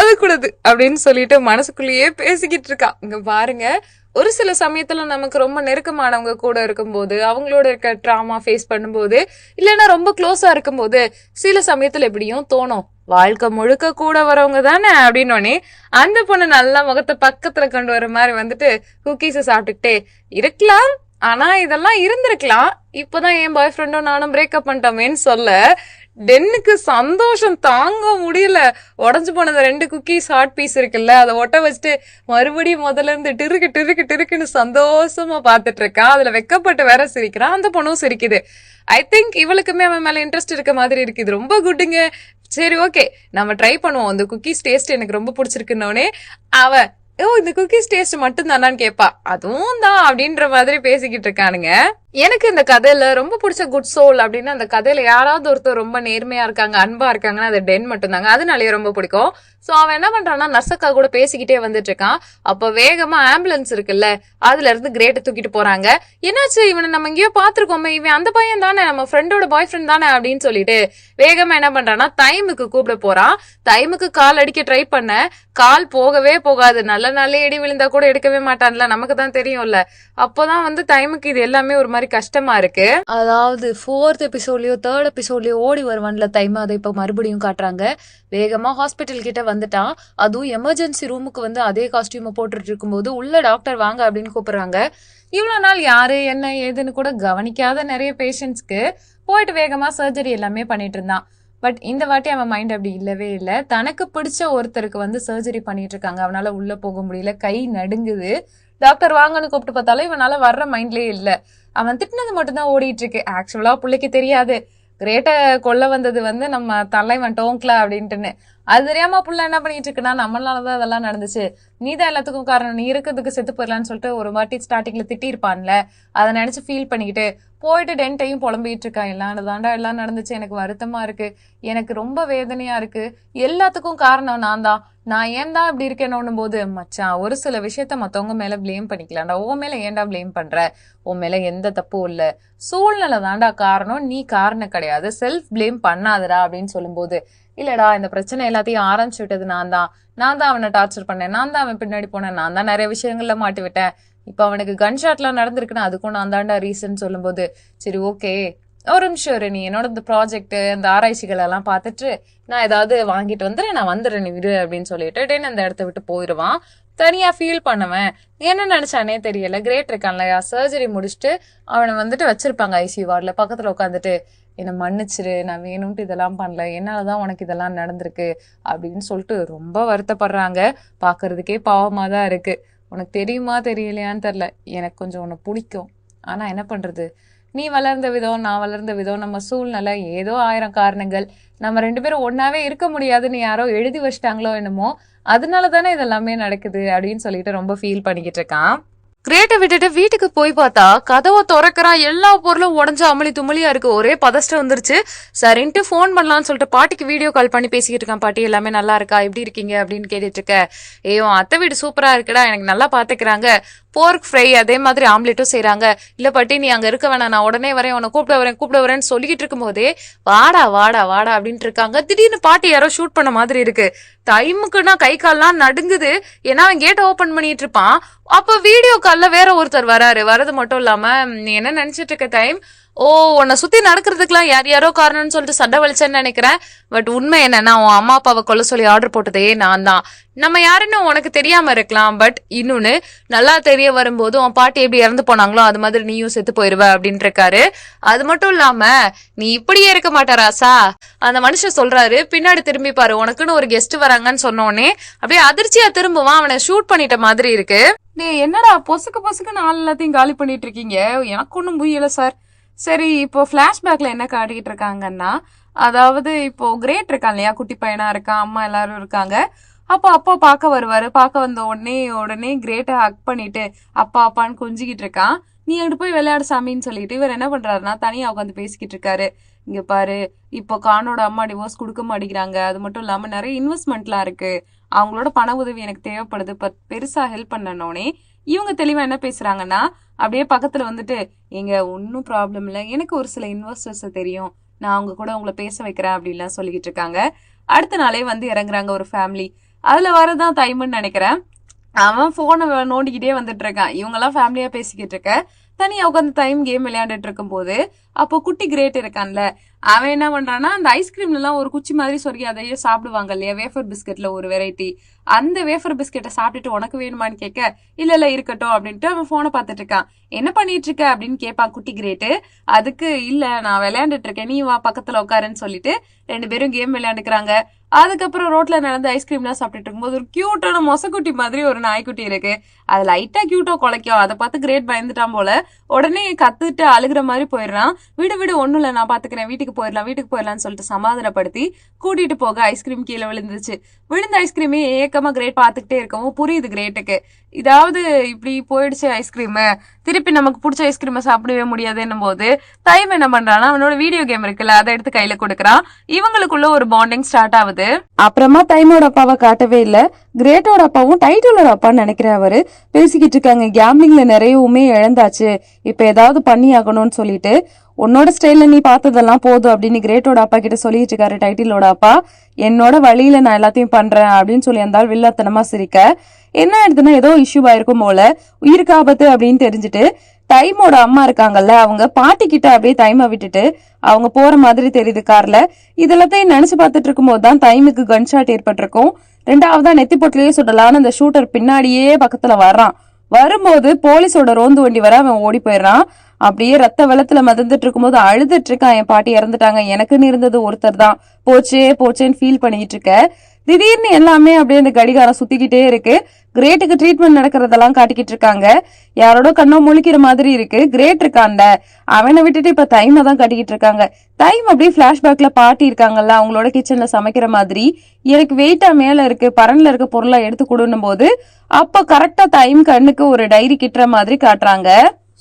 அழுக்கூடாது அப்படின்னு சொல்லிட்டு மனசுக்குள்ளேயே பேசிக்கிட்டு இருக்கான். இங்க பாருங்க, ஒரு சில சமயத்துல நமக்கு ரொம்ப நெருக்கமானவங்க கூட இருக்கும்போது, அவங்களோட இருக்க ட்ராமா ஃபேஸ் பண்ணும்போது, இல்லைன்னா ரொம்ப க்ளோஸா இருக்கும்போது சில சமயத்துல எப்படியும் தோணும், வாழ்க்கை முழுக்க கூட வரவங்க தானே அப்படின்னோடனே அந்த பொண்ணு நல்லா முகத்தை பக்கத்துல கொண்டு வர மாதிரி வந்துட்டு குக்கீஸை சாப்பிட்டுக்கிட்டே இருக்கலாம். ஆனா இதெல்லாம் இருந்திருக்கலாம், இப்பதான் என் பாய் ஃப்ரெண்டும் நானும் பிரேக்கப் பண்ணிட்டோமேன்னு சொல்ல டென்னுக்கு சந்தோஷம் தாங்க முடியல. உடஞ்சு போன 2 குக்கீஸ் ஹாட் பீஸ் இருக்குல்ல, அதை ஒட்ட வச்சுட்டு மறுபடியும் முதல்ல இருந்து டிருக்கு சந்தோஷமா பாத்துட்டு இருக்கான். அதுல வெக்கப்பட்டு வேற சிரிக்கிறான், அந்த பொண்ணும் சிரிக்குது. ஐ திங்க் இவளுக்குமே அவன் மேல இன்ட்ரெஸ்ட் இருக்க மாதிரி இருக்கு. இது ரொம்ப குட்டுங்க. சரி ஓகே, நம்ம ட்ரை பண்ணுவோம். அந்த குக்கீஸ் டேஸ்ட் எனக்கு ரொம்ப பிடிச்சிருக்குன்னோடனே அவ இந்த குக்கீஸ் டேஸ்ட் மட்டும் தானான்னு கேப்பா. அதுவும் தான் அப்படின்ற மாதிரி பேசிக்கிட்டு இருக்கானுங்க. எனக்கு இந்த கதையில ரொம்ப பிடிச்ச குட் சோல் அப்படின்னு, அந்த கதையில யாராவது ஒருத்தர் ரொம்ப நேர்மையா இருக்காங்க, அன்பா இருக்காங்கன்னா அது டென் மட்டும் தாங்க. அதனாலயே ரொம்ப பிடிக்கும். சோ அவன் என்ன பண்றான்னா நர்சக்கா கூட பேசிக்கிட்டே வந்துட்டு இருக்கான். அப்ப வேகமா ஆம்புலன்ஸ் இருக்குல்ல, அதுல இருந்து கிரேட்டை தூக்கிட்டு போறாங்க. என்னாச்சு, இவனை நம்ம எங்கேயோ பாத்துருக்கோமே, இவன் அந்த பையன் தானே, நம்ம ஃப்ரெண்டோட பாய் ஃப்ரெண்ட் தானே அப்படின்னு சொல்லிட்டு வேகமா என்ன பண்றான்னா தைமுக்கு கூப்பிட போறான். தைமுக்கு கால் அடிக்க ட்ரை பண்ண, கால் போகவே போகாது. நல்ல நாளே இடி விழுந்தா கூட எடுக்கவே மாட்டான்ல, நமக்கு தான் தெரியும்ல. அப்போதான் வந்து டைமுக்கு இது எல்லாமே ஒரு மாதிரி கஷ்டமா இருக்கு. அதாவது 4th எபிசோட்லயோ 3rd எபிசோட்லயோ ஓடி வருவான்ல தைமு, அதை இப்ப மறுபடியும் காட்டுறாங்க. வேகமா ஹாஸ்பிட்டல் கிட்ட வந்துட்டான். அதுவும் எமர்ஜென்சி ரூமுக்கு வந்து அதே காஸ்டியூமை போட்டுட்டு இருக்கும்போது உள்ள டாக்டர் வாங்க அப்படின்னு கூப்பிடுறாங்க. இவ்வளவு நாள் யாரு என்ன ஏதுன்னு கூட கவனிக்காத நிறைய பேஷண்ட்ஸ்க்கு போயிட்டு வேகமா சர்ஜரி எல்லாமே பண்ணிட்டு இருந்தான். பட் இந்த வாட்டி அவன் மைண்ட் அப்படி இல்லவே இல்லை. தனக்கு பிடிச்ச ஒருத்தருக்கு வந்து சர்ஜரி பண்ணிட்டு இருக்காங்க, அவனால உள்ள போக முடியல, கை நடுங்குது. டாக்டர் வாங்கன்னு கூப்பிட்டு பார்த்தாலும் இவனால வர்ற மைண்ட்லயே இல்ல. அவன் திட்டினது மட்டும்தான் ஓடிட்டு இருக்கு. ஆக்சுவலா பிள்ளைக்கு தெரியாது கிரேட்டை கொல்ல வந்தது வந்து நம்ம தலைவன் டோங்க்ல அப்படின்ட்டுன்னு. அது தெரியாம புள்ள என்ன பண்ணிட்டு இருக்குன்னா, நம்மளாலதான் அதெல்லாம் நடந்துச்சு, நீதான் எல்லாத்துக்கும் காரணம், நீ இருக்கிறதுக்கு செத்து போயிடலான்னு சொல்லிட்டு ஒரு வாட்டி ஸ்டார்டிங்ல திட்டிருப்பான்ல, அதை நினைச்சு ஃபீல் பண்ணிக்கிட்டு போயிட்டு டென்ட்டையும் புலம்பிட்டு இருக்கான். எல்லாம் நடந்துச்சு, எனக்கு வருத்தமா இருக்கு, எனக்கு ரொம்ப வேதனையா இருக்கு, எல்லாத்துக்கும் காரணம் நான் தான், நான் ஏன் தான் இப்படி இருக்கேன்னு போது, மச்சான் ஒரு சில விஷயத்த மத்தவங்க மேல பிளேம் பண்ணிக்கலாம்டா, உன் மேல ஏன்டா பிளேம் பண்ற, உன் மேல எந்த தப்பும் இல்ல, சூழ்நிலை தாண்டா காரணம், நீ காரணம் கிடையாது, செல்ஃப் பிளேம் பண்ணாதடா அப்படின்னு சொல்லும்போது, இல்லடா இந்த பிரச்சனை எல்லாத்தையும் ஆரம்பிச்சு விட்டது நான் தான் அவனை டார்ச்சர் பண்ணேன், நான் தான் அவன் பின்னாடி போனேன், நான் தான் நிறைய விஷயங்கள்ல மாட்டி விட்டேன், இப்ப அவனுக்கு கன்ஷாட்லாம் நடந்திருக்குன்னா அதுக்கும் நான் தாண்டா ரீசன் சொல்லும்போது, சரி ஓகே ஒரு நிமிஷம் நீ என்னோட இந்த ப்ராஜெக்ட் இந்த ஆராய்ச்சிகள் எல்லாம் பார்த்துட்டு நான் ஏதாவது வாங்கிட்டு வந்துடுறேன், நான் வந்துடுறேன், நீ விடு அப்படின்னு சொல்லிட்டு டென் அந்த இடத்த விட்டு போயிடுவான். தனியா ஃபீல் பண்ணுவேன். என்ன நினைச்சானே தெரியல. கிரேட் இருக்கான்லையா, சர்ஜரி முடிச்சுட்டு அவனை வந்துட்டு வச்சிருப்பாங்க ஐசியூ வார்டில், பக்கத்துல உட்காந்துட்டு என்னை மன்னிச்சிரு, நான் வேணும்ட்டு இதெல்லாம் பண்ணல, என்னாலதான் உனக்கு இதெல்லாம் நடந்திருக்கு அப்படின்னு சொல்லிட்டு ரொம்ப வருத்தப்படுறாங்க. பாக்குறதுக்கே பாவமா தான் இருக்கு. உனக்கு தெரியுமா தெரியலையான்னு தெரியல, எனக்கு கொஞ்சம் உன்னை பிடிக்கும், ஆனா என்ன பண்றது, நீ வளர்ந்த விதம் நான் வளர்ந்த விதம் நம்ம சூழ்நிலை ஏதோ 1000 காரணங்கள், நம்ம 2 பேரும் ஒன்னாவே இருக்க முடியாதுன்னு யாரோ எழுதி வச்சிட்டாங்களோ என்னமோ, அதனால தானே இதெல்லாமே நடக்குது அப்படின்னு சொல்லிட்டு ரொம்ப ஃபீல் பண்ணிக்கிட்டு இருக்கான். கிரேட்டை விட்டுட்டு வீட்டுக்கு போய் பார்த்தா கதவை திறக்கிறான், எல்லா பொருளும் உடஞ்சு அமளி துமளியா இருக்கு, ஒரே பதஷ்டம் வந்துருச்சு. சரின்ட்டு போன் பண்ணலாம்னு சொல்லிட்டு பாட்டிக்கு வீடியோ கால் பண்ணி பேசிக்கிட்டு இருக்கான். பாட்டி எல்லாமே நல்லா இருக்கா, எப்படி இருக்கீங்க அப்படின்னு கேட்டுட்டு இருக்க. ஏன் அத்தை வீடு சூப்பரா இருக்குடா, எனக்கு நல்லா பாத்துக்கிறாங்க, போர்க் ஃப்ரை அதே மாதிரி ஆம்லெட்டும் செய்யறாங்க. இல்ல பாட்டி நீ அங்க இருக்க வேணாம், நான் உடனே வரேன், உன்னை கூப்பிட வரேன்னு சொல்லிக்கிட்டு இருக்கும் போதே வாடா வாடா வாடா அப்படின்ட்டு இருக்காங்க. திடீர்னு பாட்டி யாரோ ஷூட் பண்ண மாதிரி இருக்கு. டைமுக்குன்னா கை கால்லாம் நடுங்குது. ஏன்னா அவன் கேட்டை ஓபன் பண்ணிட்டு இருப்பான். அப்ப வீடியோ கால்ல வேற ஒருத்தர் வராரு. வரது மட்டும் இல்லாம நீ என்ன நினைச்சிட்டு இருக்க டைம், ஓ உன்னை சுத்தி நடக்கிறதுக்குலாம் யார் யாரோ காரணம்னு சொல்லிட்டு சண்டை வலிச்சேன்னு நினைக்கிறேன். பட் உண்மை என்னன்னா உன் அம்மா அப்பாவை கொல்ல சொல்லி ஆர்டர் போட்டதே நான் தான். நம்ம யாருன்னு உனக்கு தெரியாம இருக்கலாம், பட் இன்னொன்னு நல்லா தெரிய வரும்போது உன் பாட்டி எப்படி இறந்து போனாங்களோ அது மாதிரி நீயும் செத்து போயிருவ அப்படின்னு இருக்காரு. அது மட்டும் இல்லாம நீ இப்படியே இருக்க மாட்ட ராசா, அந்த மனுஷன் சொல்றாரு. பின்னாடி திரும்பி பாரு, உனக்குன்னு ஒரு கெஸ்ட் வராங்கன்னு சொன்னோடனே அப்படியே அதிர்ச்சியா திரும்புவான். அவனை ஷூட் பண்ணிட்ட மாதிரி இருக்கு. என்னடா பொசுக்குன்னு ஆள் எல்லாத்தையும் காலி பண்ணிட்டு இருக்கீங்க, எனக்கு ஒன்னும் புரியல சார். சரி, இப்போ பிளாஷ்பேக்ல என்ன காட்டிக்கிட்டு இருக்காங்கன்னா, அதாவது இப்போ கிரேட் இருக்கான் இல்லையா, குட்டி பையனா இருக்கான், அம்மா எல்லாரும் இருக்காங்க. அப்போ அப்பா பார்க்க வருவாரு. பார்க்க வந்த உடனே கிரேட்டை ஹக் பண்ணிட்டு அப்பா அப்பான்னு கொஞ்சிக்கிட்டு இருக்கான். நீ அங்கிட்டு போய் விளையாடு சாமின்னு சொல்லிட்டு இவர் என்ன பண்றாருன்னா தனியா உட்காந்து பேசிக்கிட்டு இருக்காரு. இங்க பாரு, இப்போ கானோட அம்மா டிவோர்ஸ் கொடுக்க மாட்டேங்கிறாங்க, அது மட்டும் இல்லாம நிறைய இன்வெஸ்ட்மெண்ட்லாம் இருக்கு, அவங்களோட பண உதவி எனக்கு தேவைப்படுது, பெருசா ஹெல்ப் பண்ணனோடனே இவங்க தெளிவா என்ன பேசுறாங்கன்னா, அப்படியே பக்கத்துல வந்துட்டு எங்க ஒன்னும் ப்ராப்ளம் இல்லை, எனக்கு ஒரு சில இன்வெஸ்டர்ஸ் தெரியும், நான் அவங்க கூட உங்களை பேச வைக்கிறேன் அப்படின்லாம் சொல்லிக்கிட்டு இருக்காங்க. அடுத்த நாளே வந்து இறங்குறாங்க ஒரு ஃபேமிலி. அதுல வரதான் டைம்னு நினைக்கிறேன். அவன் போனை நோண்டிக்கிட்டே வந்துட்டு இருக்கான். இவங்க எல்லாம் ஃபேமிலியா பேசிக்கிட்டு இருக்க, தனியா உட்காந்து டைம் கேம் விளையாண்டுட்டு இருக்கும் போது அப்போ குட்டி கிரேட் இருக்கான்ல, அவன் என்ன பண்றான்னா அந்த ஐஸ்கிரீம்ல எல்லாம் ஒரு குச்சி மாதிரி சொருகி அதையே சாப்பிடுவாங்க இல்லையா, வேஃபர் பிஸ்கெட்ல ஒரு வெரைட்டி, அந்த வேஃபர் பிஸ்கெட்டை சாப்பிட்டுட்டு உனக்கு வேணுமான்னு கேட்க இல்ல இருக்கட்டும் அப்படின்ட்டு அவன் போனை பார்த்துட்டு இருக்கான். என்ன பண்ணிட்டு இருக்க அப்படின்னு கேட்பான் குட்டி கிரேட்டு. அதுக்கு இல்ல நான் விளையாண்டுட்டு இருக்கேன், நீ வா பக்கத்துல உட்காருன்னு சொல்லிட்டு 2 பேரும் கேம் விளையாண்டுக்கிறாங்க. அதுக்கப்புறம் ரோட்ல நடந்து ஐஸ்கிரீம்லாம் சாப்பிட்டுட்டு இருக்கும்போது ஒரு கியூட்டான மொசக்குட்டி மாதிரி ஒரு நாய்க்குட்டி இருக்கு. அது லைட்டா கியூட்டோ குலைக்கும். அதை பார்த்து கிரேட் பயந்துட்டான் போல. உடனே கத்துட்டு அழுகிற மாதிரி போயிடுறான். விடு ஒண்ணும் இல்ல, நான் பாத்துக்கிறேன், வீட்டுக்கு போயிடலாம்னு சொல்லிட்டு சமாதானப்படுத்தி கூட்டிட்டு போக ஐஸ்கிரீம் கீழே விழுந்துச்சு. விழுந்த ஐஸ்கிரீமே ஏக்கமா கிரேட் பாத்துக்கிட்டே இருக்கவும் புரியுது கிரேட்டுக்கு, இதாவது இப்படி போயிடுச்சு ஐஸ்கிரீம், திருப்பி நமக்கு பிடிச்ச ஐஸ்கிரீமை சாப்பிடவே முடியாதுன்னும் போது டைம் என்ன பண்றான்னா அவனோட வீடியோ கேம் இருக்குல்ல அதை எடுத்து கையில கொடுக்கறான். இவங்களுக்குள்ள ஒரு பாண்டிங் ஸ்டார்ட் ஆகுது. அப்புறமா டைமோட அப்பாவை காட்டவே இல்ல. கிரேட்டோட அப்பாவும் டைட்டிலோட அப்பான்னு நினைக்கிற அவரு பேசிக்கிட்டு இருக்காங்க. கேம்லிங்ல நிறையவுமே இழந்தாச்சு, இப்ப ஏதாவது பண்ணி ஆகணும்னு சொல்லிட்டு உன்னோட ஸ்டைல்ல நீ பார்த்ததெல்லாம் போதும் அப்படின்னு கிரேட்டோட அப்பா கிட்ட சொல்லிட்டு இருக்காரு டைட்டிலோட அப்பா. என்னோட வழியில நான் எல்லாத்தையும் பண்றேன் அப்படின்னு சொல்லி அந்த வில்லாத்தனமா சிரிக்க, என்ன ஆயிடுதுன்னா ஏதோ இஷ்யூ ஆயிருக்கும் போல, உயிருக்கு ஆபத்து அப்படின்னு தெரிஞ்சுட்டு டைமோட அம்மா இருக்காங்கல்ல, அவங்க பாட்டி கிட்ட அப்படியே டைமை விட்டுட்டு அவங்க போற மாதிரி தெரியுது கார்ல. இதெல்லாத்தையும் நினைச்சு பார்த்துட்டு இருக்கும் போதுதான் டைமுக்கு கன்ஷாட் ஏற்பட்டிருக்கும். 2வதா நெத்தி பொட்டிலேயே சுடலான்னு அந்த ஷூட்டர் பின்னாடியே பக்கத்துல வர்றான். வரும்போது போலீஸோட ரோந்து வண்டி வர அவன் ஓடி போயிடுறான். அப்படியே ரத்த வெள்ளத்துல மதந்துட்டு இருக்கும்போது அழுதுட்டு இருக்கான், என் பாட்டி இறந்துட்டாங்க, எனக்குன்னு இருந்தது ஒருத்தர் தான், போச்சேன்னு ஃபீல் பண்ணிட்டு இருக்க. திடீர்னு எல்லாமே அப்படியே அந்த கடிகாரம் சுத்திக்கிட்டே இருக்கு. கிரேட்டுக்கு ட்ரீட்மெண்ட் நடக்கிறதெல்லாம் காட்டிக்கிட்டு இருக்காங்க. யாரோட கண்ணோ முழிக்கிற மாதிரி இருக்கு. கிரேட் இருக்கான்ல, அவனை விட்டுட்டு இப்ப டைமை தான் கட்டிக்கிட்டு இருக்காங்க. டைம் அப்படியே பிளாஷ்பேக்ல பாட்டி இருக்காங்கல்ல, அவங்களோட கிச்சன்ல சமைக்கிற மாதிரி, எனக்கு வெயிட்டா மேல இருக்கு, பரன்ல இருக்க பொருளை எடுத்து கொடுன்னும் போது அப்ப கரெக்டா டைம் கண்ணுக்கு ஒரு டைரி கிட்டுற மாதிரி காட்டுறாங்க.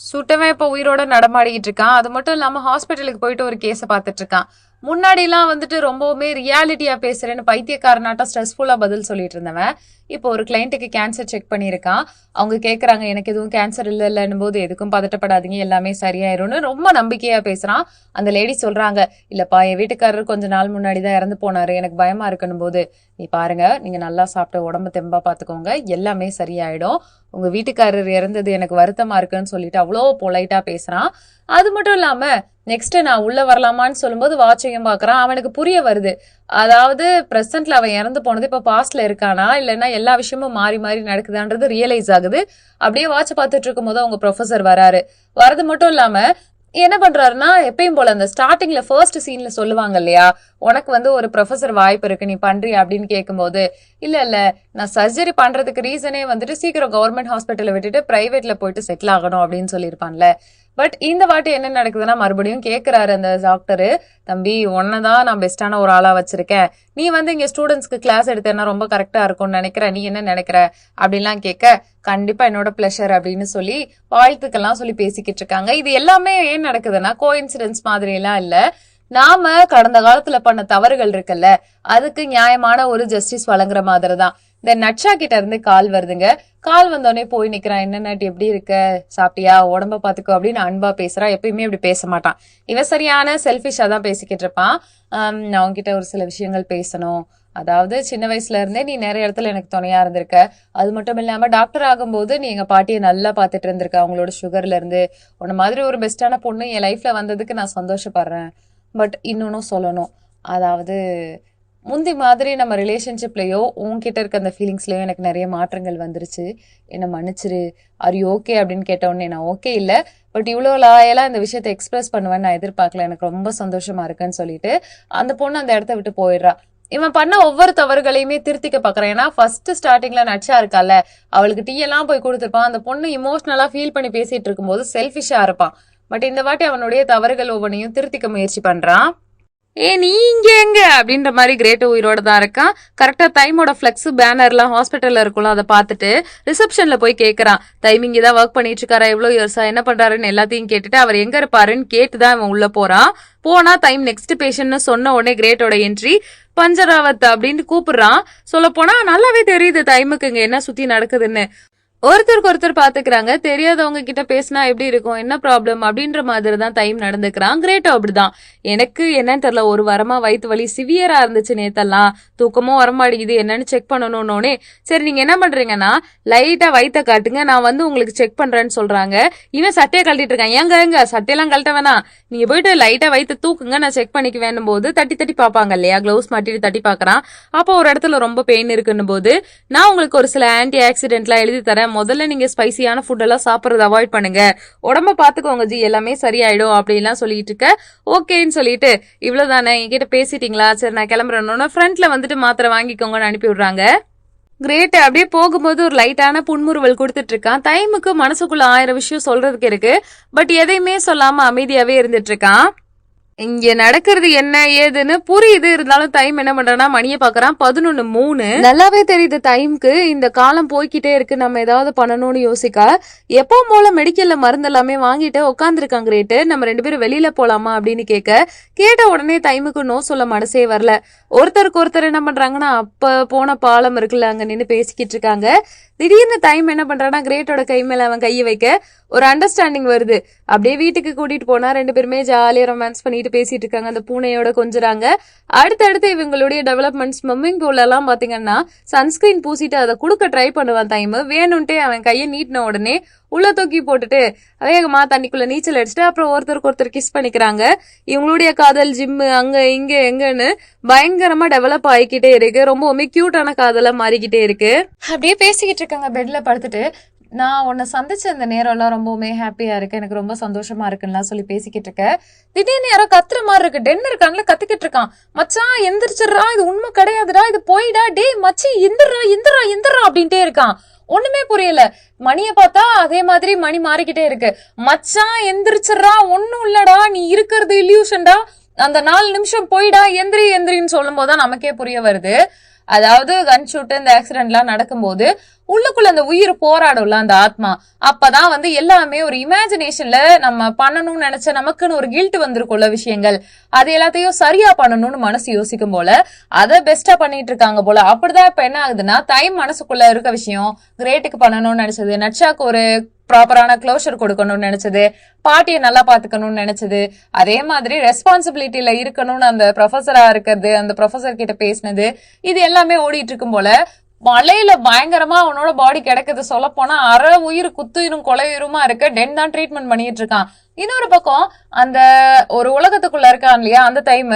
சுட்டவன் இப்ப உயிரோட நடமாடிக்கிட்டு இருக்கான். அது மட்டும் இல்லாம ஹாஸ்பிட்டலுக்கு போயிட்டு ஒரு கேஸ பாத்துட்டு இருக்கான். முன்னாடி எல்லாம் வந்துட்டு ரொம்பவுமே ரியாலிட்டியா பேசுறேன்னு பைத்தியக்காரனாட்டம் ஸ்ட்ரெஸ்ஃபுல்லா பதில் சொல்லிட்டு இருந்தவன் இப்போ ஒரு கிளைண்ட்டுக்கு கேன்சர் செக் பண்ணியிருக்கான். அவங்க கேட்கறாங்க எனக்கு எதுவும் கேன்சர் இல்லைன்னும் போது எதுக்கும் பதட்டப்படாதீங்க, எல்லாமே சரியாயிரும்னு ரொம்ப நம்பிக்கையா பேசுறான். அந்த லேடி சொல்றாங்க, இல்லப்பா என் வீட்டுக்காரர் கொஞ்ச நாள் முன்னாடிதான் இறந்து போனாரு, எனக்கு பயமா இருக்குன்னும் போது நீ பாருங்க, நீங்க நல்லா சாப்பிட்டு உடம்பு தெம்பா பாத்துக்கோங்க, எல்லாமே சரியாயிடும், உங்க வீட்டுக்காரர் இறந்தது எனக்கு வருத்தமா இருக்குன்னு சொல்லிட்டு அவ்வளோ பொலைட்டா பேசுறான். அது மட்டும் இல்லாம நெக்ஸ்ட் நான் உள்ள வரலாமான்னு சொல்லும்போது வாட்சையும் பாக்குறான். அவனுக்கு புரிய வருது, அதாவது பிரசன்ட்ல அவன் இறந்து போனது இப்ப பாஸ்ட்ல இருக்கானா இல்லைன்னா எல்லா விஷயமும் மாறி மாறி நடக்குதான்றது ரியலைஸ் ஆகுது. அப்படியே வாட்ச் பார்த்துட்டு இருக்கும் போது அவங்க ப்ரொஃபசர் வராரு. வரது மட்டும் இல்லாம என்ன பண்றாருன்னா எப்பயும் போல அந்த ஸ்டார்டிங்ல ஃபர்ஸ்ட் சீன்ல சொல்லுவாங்க இல்லையா, உனக்கு ஒரு ப்ரொஃபசர் வாய்ப்பு இருக்கு நீ பண்றியா அப்படின்னு கேட்கும்போது இல்ல நான் சர்ஜரி பண்றதுக்கு ரீசனே சீக்கிரம் கவர்மெண்ட் ஹாஸ்பிட்டலை விட்டுட்டு பிரைவேட்ல போயிட்டு செட்டில் ஆகணும் அப்படின்னு சொல்லியிருப்பான்ல. பட் இந்த வாட்டி என்ன நடக்குதுன்னா மறுபடியும் கேட்கிறாரு அந்த டாக்டரு, தம்பி உன்னதான் நான் பெஸ்டான ஒரு ஆளா வச்சிருக்கேன், நீ இங்க ஸ்டூடெண்ட்ஸ்க்கு கிளாஸ் எடுத்தேன்னா ரொம்ப கரெக்டா இருக்கும்னு நினைக்கிற, நீ என்ன நினைக்கிற அப்படின்லாம் கேட்க, கண்டிப்பா என்னோட பிளஷர் அப்படின்னு சொல்லி வாழ்த்துக்கெல்லாம் சொல்லி பேசிக்கிட்டு இருக்காங்க. இது எல்லாமே ஏன் நடக்குதுன்னா கோஇன்சிடென்ஸ் மாதிரி எல்லாம் இல்ல, நாம கடந்த காலத்துல பண்ண தவறுகள் இருக்குல்ல அதுக்கு நியாயமான ஒரு ஜஸ்டிஸ் வழங்குற மாதிரிதான். தென் நட்சா கிட்ட இருந்து கால் வருதுங்க. கால் வந்தோடனே போய் நிக்கிறான். என்ன நட் எப்படி இருக்க, சாப்பிட்டியா, உடம்ப பாத்துக்கோ அப்படின்னு அன்பா பேசுறான். எப்பயுமே இப்படி பேச மாட்டான். இவன் சரியான செல்ஃபிஷா தான் பேசிக்கிட்டு இருப்பான். நான் உன்கிட்ட ஒரு சில விஷயங்கள் பேசணும். அதாவது சின்ன வயசுல இருந்தே நீ நிறைய இடத்துல எனக்கு துணையா இருந்திருக்க. அது மட்டும் இல்லாம டாக்டர் ஆகும்போது நீ எங்க பாட்டியை நல்லா பாத்துட்டு இருந்திருக்க. அவங்களோட சுகர்ல இருந்து உன்ன மாதிரி ஒரு பெஸ்டான பொண்ணு என் லைஃப்ல வந்ததுக்கு நான் சந்தோஷப்படுறேன். பட் இன்னொன்னும் சொல்லணும். அதாவது முந்தி மாதிரி நம்ம ரிலேஷன்ஷிப்லயோ உன்கிட்ட இருக்க அந்த ஃபீலிங்ஸ்லயோ எனக்கு நிறைய மாற்றங்கள் வந்துருச்சு. என்ன மன்னிச்சிரு. ஆர் யூ ஓகே அப்படின்னு கேட்ட உடனே நான் ஓகே இல்ல, பட் இவ்வளோ லாயலா இந்த விஷயத்த எக்ஸ்பிரஸ் பண்ணுவேன்னு நான் எதிர்பார்க்கல. எனக்கு ரொம்ப சந்தோஷமா இருக்குன்னு சொல்லிட்டு அந்த பொண்ணு அந்த இடத்த விட்டு போயிடுறா. இவன் பண்ண ஒவ்வொரு தவறுகளையுமே திருத்திக்க பாக்குறான். ஏன்னா ஃபர்ஸ்ட் ஸ்டார்டிங்ல நட்சா இருக்கால, அவளுக்கு டீ எல்லாம் போய் கொடுத்துருப்பான். அந்த பொண்ணு இமோஷனலா ஃபீல் பண்ணி பேசிட்டு இருக்கும்போது செல்ஃபிஷா இருப்பான். பட் இந்த வாட்டி அவனுடைய தவறுகள் ஒவ்வொன்றையும் திருத்திக்க முயற்சி பண்றான். நீ இங்க எங்க அப்படின்ற மாதிரி கிரேட் உயிரோட தான் இருக்கான். கரெக்டா டைமோட பிளெக்ஸ் பேனர் எல்லாம் ஹாஸ்பிட்டல்ல இருக்கும்ல, அதை பார்த்துட்டு ரிசப்ஷன்ல போய் கேக்குறான். டைம் இங்கதான் ஒர்க் பண்ணிட்டு இருக்காரா, எவ்வளவு இயர்ஸா, என்ன பண்றாருன்னு எல்லாத்தையும் கேட்டுட்டு அவர் எங்க இருப்பாருன்னு கேட்டுதான் அவன் உள்ள போறான். போனா டைம் நெக்ஸ்ட் பேஷண்ட்னு சொன்ன உடனே கிரேட்டோட என்ட்ரி. பஞ்சராவத் அப்படின்னு கூப்பிடுறான். சொல்ல போனா நல்லாவே தெரியுது டைமுக்கு இங்க என்ன சுத்தி நடக்குதுன்னு. ஒருத்தருக்கு ஒருத்தர் பாத்துக்கிறாங்க. தெரியாதவங்க கிட்ட பேசினா எப்படி இருக்கும், என்ன ப்ராப்ளம் அப்படின்ற மாதிரி தான் டைம் நடந்துக்கிறான். கிரேட்டோ அப்படிதான். எனக்கு என்னன்னு தெரியல, ஒரு வாரமா வயிற்று வலி சிவியரா இருந்துச்சு நேத்தெல்லாம், தூக்கமும் வரமாட்டேங்குது, என்னன்னு செக் பண்ணணும்னோடனே சரி நீங்க என்ன பண்றீங்கன்னா லைட்டா வயிற்ற காட்டுங்க, நான் வந்து உங்களுக்கு செக் பண்றேன்னு சொல்றாங்க. இவன் சட்டையை கழட்டிட்டு இருக்கான். எங்க சட்டையெல்லாம் கழட்ட வேணாம், நீங்க போயிட்டு லைட்டா வயிற்று தூக்குங்க, நான் செக் பண்ணிக்க வேணும் போது தட்டி தட்டி பாப்பாங்க இல்லையா, கிளவுஸ் மாட்டிட்டு தட்டி பாக்குறான். அப்போ ஒரு இடத்துல ரொம்ப பெயின் இருக்குன்னு போது நான் உங்களுக்கு ஒரு சில ஆன்டி ஆக்சிடென்ட்லாம் எழுதி தரேன், முதல்ல நீங்க ஸ்பைசியான ஃபுட் எல்லாம் சாப்பிடறத அவாய்ட் பண்ணுங்க, உடம்ப பாத்துக்கோங்க ஜி, எல்லாமே சரியாயிடும் அப்படின்லாம் சொல்லிட்டு இருக்க. ஓகேன்னு சொல்லிட்டு இவ்வளவுதானே என்கிட்ட பேசிட்டீங்களா, சரி நான் கிளம்புறேன்னு ஃப்ரண்ட்ல வந்துட்டு மாத்திரை வாங்கிக்கோங்கன்னு அனுப்பி விடுறாங்க. கிரேட் அப்படியே போகும்போது ஒரு லைட்டான புன்முறுவல் கொடுத்துட்டு இருக்கான். டைமுக்கு மனசுக்குள்ள 1000 விஷயம் சொல்றதுக்கு இருக்கு, பட் எதையுமே சொல்லாம அமைதியாவே இருந்துட்டு இருக்கான். இங்க நடக்கிறது என்ன ஏதுன்னு புரியுது, இருந்தாலும் டைம் என்ன பண்றான்னா மணியை பாக்குறான். 11:03. நல்லாவே தெரியுது டைமுக்கு இந்த காலம் போய்கிட்டே இருக்கு, நம்ம ஏதாவது பண்ணணும்னு யோசிக்க. எப்போ போல மெடிக்கல்ல மருந்து எல்லாமே வாங்கிட்டு உட்காந்துருக்காங்க. கிரேட்டு நம்ம 2 பேரும் வெளியில போலாமா அப்படின்னு கேட்ட உடனே டைமுக்கு நோ சொல்ல மனசே வரல. ஒருத்தருக்கு ஒருத்தர் என்ன பண்றாங்கன்னா அப்ப போன பாலம் இருக்குல்ல, அங்க நின்று பேசிக்கிட்டு இருக்காங்க. திடீர்னு டைம் என்ன பண்றான்னா கிரேட்டோட கை மேல அவன் கையை வைக்க ஒரு அண்டர்ஸ்டாண்டிங் வருது. அப்படியே வீட்டுக்கு கூட்டிட்டு போனா 2 பேருமே ஜாலியா ரொமான்ஸ் பண்ணிட்டு பேசிட்டு இருக்காங்க. அந்த பூனையோட கொஞ்சுறாங்க. அடுத்தடுத்து இவங்களுடைய டெவலப்மெண்ட்ஸ் ஸ்விம்மிங் பூல்ல எல்லாம் பாத்தீங்கன்னா சன்ஸ்கிரீன் பூசிட்டு அதை குடுக்க ட்ரை பண்ணுவான் டைம். வேணும்ட்டே அவன் கையை நீட்டின உடனே உள்ள தூக்கி போட்டுட்டு வேகமா தண்ணிக்குள்ள நீச்சல் அடிச்சுட்டு அப்புறம் ஒருத்தருக்கு ஒருத்தர் கிஸ் பண்ணிக்கிறாங்க. இவங்களுடைய காதல் ஜிம்மு அங்க இங்க எங்கன்னு பயங்கரமா டெவலப் ஆகிக்கிட்டே இருக்கு. ரொம்பவுமே கியூட்டான காதலா மாறிக்கிட்டே இருக்கு. அப்படியே பேசிக்கிட்டு இருக்காங்க பெட்ல படுத்துட்டு. நான் உன்னை சந்திச்ச அந்த நேரம் எல்லாம் ரொம்பவுமே ஹாப்பியா இருக்கு, எனக்கு ரொம்ப சந்தோஷமா இருக்குன்னு சொல்லி பேசிக்கிட்டு இருக்க. திடீர்னு யாரோ கத்துற மாதிரி இருக்கு. டென் இருக்காங்களே கத்திக்கிட்டு இருக்கான். மச்சான் எந்திரிச்சிடுறா, இது உண்மை கிடையாதுடா, இது போயிடா, டே மச்சி எந்திரா எந்திரா எந்திரா அப்படின்ட்டே இருக்கான். ஒண்ணுமே புரியல. மணியை பார்த்தா அதே மாதிரி மணி மாறிக்கிட்டே இருக்கு. மச்சான் எந்திரிச்சிடுறா, ஒன்னும் இல்லடா, நீ இருக்கிறது இல்யூஷன்டா, அந்த 4 நிமிஷம் போயிடா, எந்திரின்னு சொல்லும் போதுதான் நமக்கே புரிய வருது. அதாவது கன் ஷூட் இந்த ஆக்சிடென்ட் எல்லாம் நடக்கும்போது உள்ளுக்குள்ள அந்த உயிர் போராடும்ல அந்த ஆத்மா, அப்பதான் வந்து எல்லாமே ஒரு இமேஜினேஷன்ல நம்ம பண்ணணும்னு நினைச்ச நமக்குன்னு ஒரு கில்ட் வந்திருக்குள்ள விஷயங்கள், அது எல்லாத்தையும் சரியா பண்ணணும்னு மனசு யோசிக்கும் போல அதை பெஸ்டா பண்ணிட்டு இருக்காங்க போல. அப்படிதான் இப்ப என்ன ஆகுதுன்னா டைம் மனசுக்குள்ள இருக்க விஷயம் கிரேட்டுக்கு பண்ணணும்னு நினைச்சது, நட்சாக்கு ஒரு ப்ராப்பரான க்ளோஷர் கொடுக்கணும்னு நினைச்சது, பாட்டியை நல்லா பாத்துக்கணும்னு நினைச்சது, அதே மாதிரி ரெஸ்பான்சிபிலிட்டியில இருக்கணும்னு அந்த ப்ரொஃபஸரா இருக்கிறது, அந்த ப்ரொஃபஸர் கிட்ட பேசினது, இது எல்லாமே ஓடிட்டு இருக்கும் போல. மலையில பயங்கரமா அவனோட பாடி கிடக்குது. சொல்ல போனா அரை உயிர் குத்துயிரும் கொலையுயிருமா இருக்க. டென் தான் ட்ரீட்மெண்ட் பண்ணிட்டு இருக்கான். இன்னொரு பக்கம் அந்த ஒரு உலகத்துக்குள்ள இருக்கான் இல்லையா, அந்த டைம்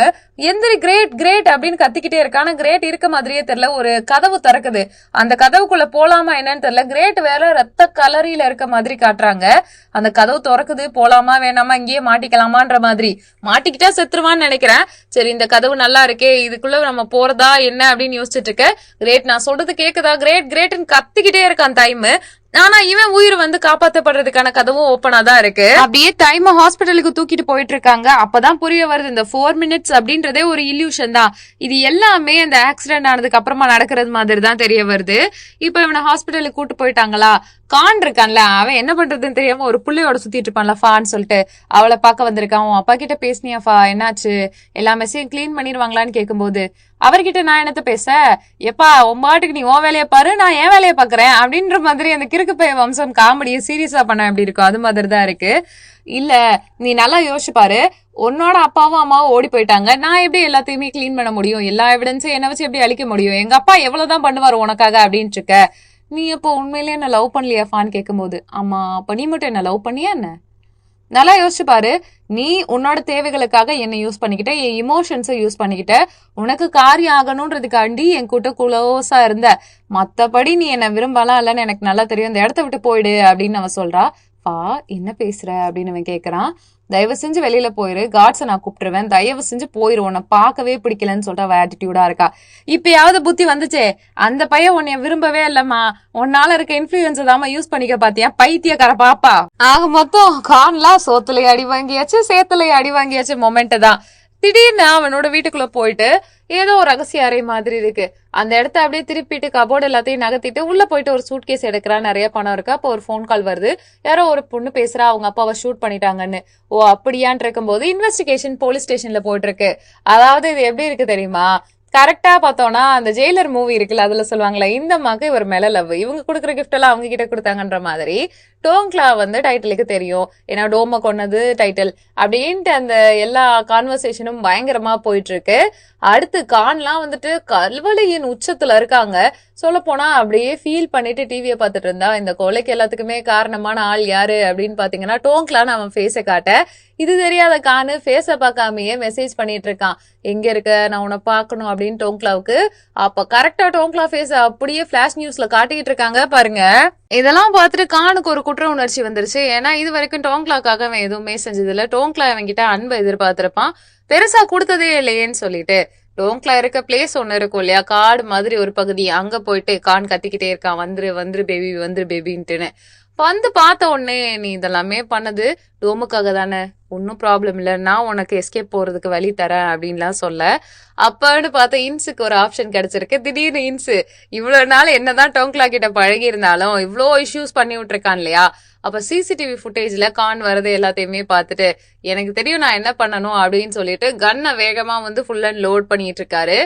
எந்திரி கிரேட் அப்படின்னு கத்திக்கிட்டே இருக்கான். ஆனா கிரேட் இருக்க மாதிரியே தெரியல. ஒரு கதவு திறக்குது, அந்த கதவுக்குள்ள போலாமா என்னன்னு தெரியல. கிரேட் வேற ரத்த கலரியில இருக்க மாதிரி காட்டுறாங்க. அந்த கதவு திறக்குது, போலாமா வேணாமா, இங்கேயே மாட்டிக்கலாமான்ற மாதிரி. மாட்டிக்கிட்டா செத்துருவான்னு நினைக்கிறேன். சரி இந்த கதவு நல்லா இருக்கே, இதுக்குள்ள நம்ம போறதா என்ன அப்படின்னு யோசிச்சுட்டு இருக்க. கிரேட் நான் சொல்றது கேக்குதா, கிரேட்னு கத்திக்கிட்டே இருக்கான் டைம். ஆனா இவன் உயிர் வந்து காப்பாற்றப்படுறதுக்கான கதவும் ஓப்பனா தான் இருக்கு. அப்படியே டைம் ஹாஸ்பிட்டலுக்கு தூக்கிட்டு போயிட்டு இருக்காங்க. அப்பதான் புரிய வருது இந்த 4 மினிட்ஸ் அப்படின்றதே ஒரு இல்யூஷன் தான். இது எல்லாமே அந்த ஆக்சிடென்ட் ஆனதுக்கு அப்புறமா நடக்கிறது மாதிரி தான் தெரிய வருது. இப்ப இவனை ஹாஸ்பிட்டலுக்கு கூட்டு போயிட்டாங்களா. கான் இருக்கான்ல, அவன் என்ன பண்றதுன்னு தெரியாம ஒரு புள்ளையோட சுத்திட்டு இருப்பான்ல ஃபான்னு சொல்லிட்டு, அவளை பார்க்க வந்திருக்கான். உன் அப்பா கிட்ட பேசினியாஃபா, என்னாச்சு, எல்லா மெசேஜ் கிளீன் பண்ணிருவாங்களான்னு கேட்கும்போது அவர்கிட்ட நான் என்னத்த பேச, எப்பா உன் பாட்டுக்கு நீ உன் வேலையை பாரு, நான் என் வேலையை பாக்குறேன் அப்படின்ற மாதிரி அந்த கிறுக்கு பைய வம்சம் காமெடியை சீரியஸா பண்ண எப்படி இருக்கும், அது மாதிரி தான் இருக்கு. இல்ல நீ நல்லா யோசிச்சு பாரு, உன்னோட அப்பாவும் அம்மாவும் ஓடி போயிட்டாங்க, நான் எப்படி எல்லாத்தையுமே கிளீன் பண்ண முடியும், எல்லா எவிடன்ஸும் என்ன வச்சு எப்படி அழிக்க முடியும், எங்க அப்பா எவ்வளவுதான் பண்ணுவாரு உனக்காக அப்படின்ட்டு இருக்க. நீ அப்போ உண்மையிலேயே என்ன லவ் பண்ணலையாஃபான்னு கேட்கும் போது, ஆமா அப்ப நீ மட்டும் என்ன லவ் பண்ணியா என்ன? நல்லா யோசிச்சு பாரு. நீ உன்னோட தேவைகளுக்காக என்ன யூஸ் பண்ணிக்கிட்ட, என் இமோஷன்ஸை யூஸ் பண்ணிக்கிட்ட, உனக்கு காரியம் ஆகணும்ன்றதுக்காண்டி என் கூட்ட குளோஸா இருந்த, மத்தபடி நீ என்ன விரும்பலாம் இல்லன்னு எனக்கு நல்லா தெரியும், இந்த இடத்த விட்டு போயிடு அப்படின்னு அவன் சொல்றா. பா என்ன பேசுற அப்படின்னு அவன் கேக்குறான். தயவு செஞ்சு வெளியில போயிரு, காட்ஸை நான் கூப்பிட்டுருவேன், தயவு செஞ்சு போயிரு, உன்னை பார்க்கவே பிடிக்கலன்னு சொல்லிட்டு அவ ஆட்டிடியூடா இருக்கா. இப்பயாவது புத்தி வந்துச்சே, அந்த பையன் உன்னைய விரும்பவே இல்லம்மா, உன்னால இருக்க இன்ஃபுளுன்ஸ் தாம யூஸ் பண்ணிக்க பாத்தியா பைத்தியக்கார பாப்பா. ஆக மொத்தம் கான்லாம் சோத்துலயே அடி வாங்கியாச்சு, சேத்துலயே அடி வாங்கியாச்சு மொமெண்ட் தான். திடீர்னு அவனோட வீட்டுக்குள்ள போயிட்டு ஏதோ ஒரு ரகசிய அறை மாதிரி இருக்கு, அந்த இடத்த அப்படியே திருப்பிட்டு கபோர்டு எல்லாத்தையும் நகர்த்திட்டு உள்ள போயிட்டு ஒரு சூட் கேஸ் எடுக்கிறா, நிறைய பணம் இருக்கு. அப்போ ஒரு போன் கால் வருது, யாரோ ஒரு பொண்ணு பேசுறா அவங்க அப்பாவை ஷூட் பண்ணிட்டாங்கன்னு. ஓ அப்படியான் இருக்கும் போது இன்வெஸ்டிகேஷன் போலீஸ் ஸ்டேஷன்ல போயிட்டு இருக்கு. அதாவது இது எப்படி இருக்கு தெரியுமா, கரெக்டா பார்த்தோம்னா அந்த ஜெயிலர் மூவி இருக்குல்ல, அதுல சொல்லுவாங்களா இந்த அம்மாக்கு இவர் மேல லவ், இவங்க கொடுக்குற கிஃப்ட் எல்லாம் அவங்க கிட்ட கொடுத்தாங்கன்ற மாதிரி டோங்க்லா வந்து டைட்டிலுக்கு தெரியும், ஏன்னா டோம கொன்னது டைட்டில் அப்படின்ட்டு அந்த எல்லா கான்வர்சேஷனும் பயங்கரமா போயிட்டு இருக்கு. அடுத்து கான்லாம் வந்துட்டு கல்வழியின் உச்சத்துல இருக்காங்க. சொல்ல போனா அப்படியே ஃபீல் பண்ணிட்டு டிவியை பார்த்துட்டு இருந்தா, இந்த கொலைக்கு எல்லாத்துக்குமே காரணமான ஆள் யாரு அப்படின்னு பாத்தீங்கன்னா டோங்க்லான்னு அவன் ஃபேஸை காட்ட, இது தெரியாத கானு ஃபேஸை பார்க்காமயே மெசேஜ் பண்ணிட்டு இருக்கான், எங்க இருக்க நான் உன்னை பாக்கணும் அப்படின்னு டோங்க்லாவுக்கு. அப்ப கரெக்டா டோங்க்லா ஃபேஸ அப்படியே பிளாஷ் நியூஸ்ல காட்டிக்கிட்டு இருக்காங்க பாருங்க. இதெல்லாம் பார்த்துட்டு கானுக்கு ஒரு குற்ற உணர்ச்சி வந்துருச்சு. ஏன்னா இது வரைக்கும் டோங்க்லாக்காக அவன் எதுவுமே செஞ்சது இல்ல, டோங்க்லா அவன்கிட்ட அன்பை எதிர்பார்த்திருப்பான், பெருசா கொடுத்ததே இல்லையேன்னு சொல்லிட்டு. டோங்க்லா இருக்க பிளேஸ் ஒண்ணு இருக்கும் இல்லையா, காடு மாதிரி ஒரு பகுதி, அங்க போயிட்டு கான் கத்திக்கிட்டே இருக்கான், வந்துரு வந்துரு பேபி வந்துரு பேபின்ட்டுன்னு. வந்து பார்த்த உடனே, நீ இதெல்லாமே பண்ணது டோமுக்காக தானே, ஒன்னும் ப்ராப்ளம் இல்ல, நான் உனக்கு எஸ்கேப் போறதுக்கு வழி தரேன் அப்படின்லாம் சொல்ல, அப்பன்னு பார்த்த இன்ஸுக்கு ஒரு ஆப்ஷன் கிடைச்சிருக்கு. திடீர்னு இன்ஸு இவ்வளவு நாள் என்னதான் டோங்க்லா கிட்ட பழகி இருந்தாலும் இவ்வளோ இஷ்யூஸ் பண்ணி விட்டுருக்கான் இல்லையா, அப்ப சிசிடிவி ஃபுட்டேஜ்ல கான் வரது எல்லாத்தையுமே பார்த்துட்டு எனக்கு தெரியும் நான் என்ன பண்ணணும் அப்படின்னு சொல்லிட்டு கன்னை வேகமா வந்து ஃபுல் அண்ட் லோட் பண்ணிட்டு இருக்காரு.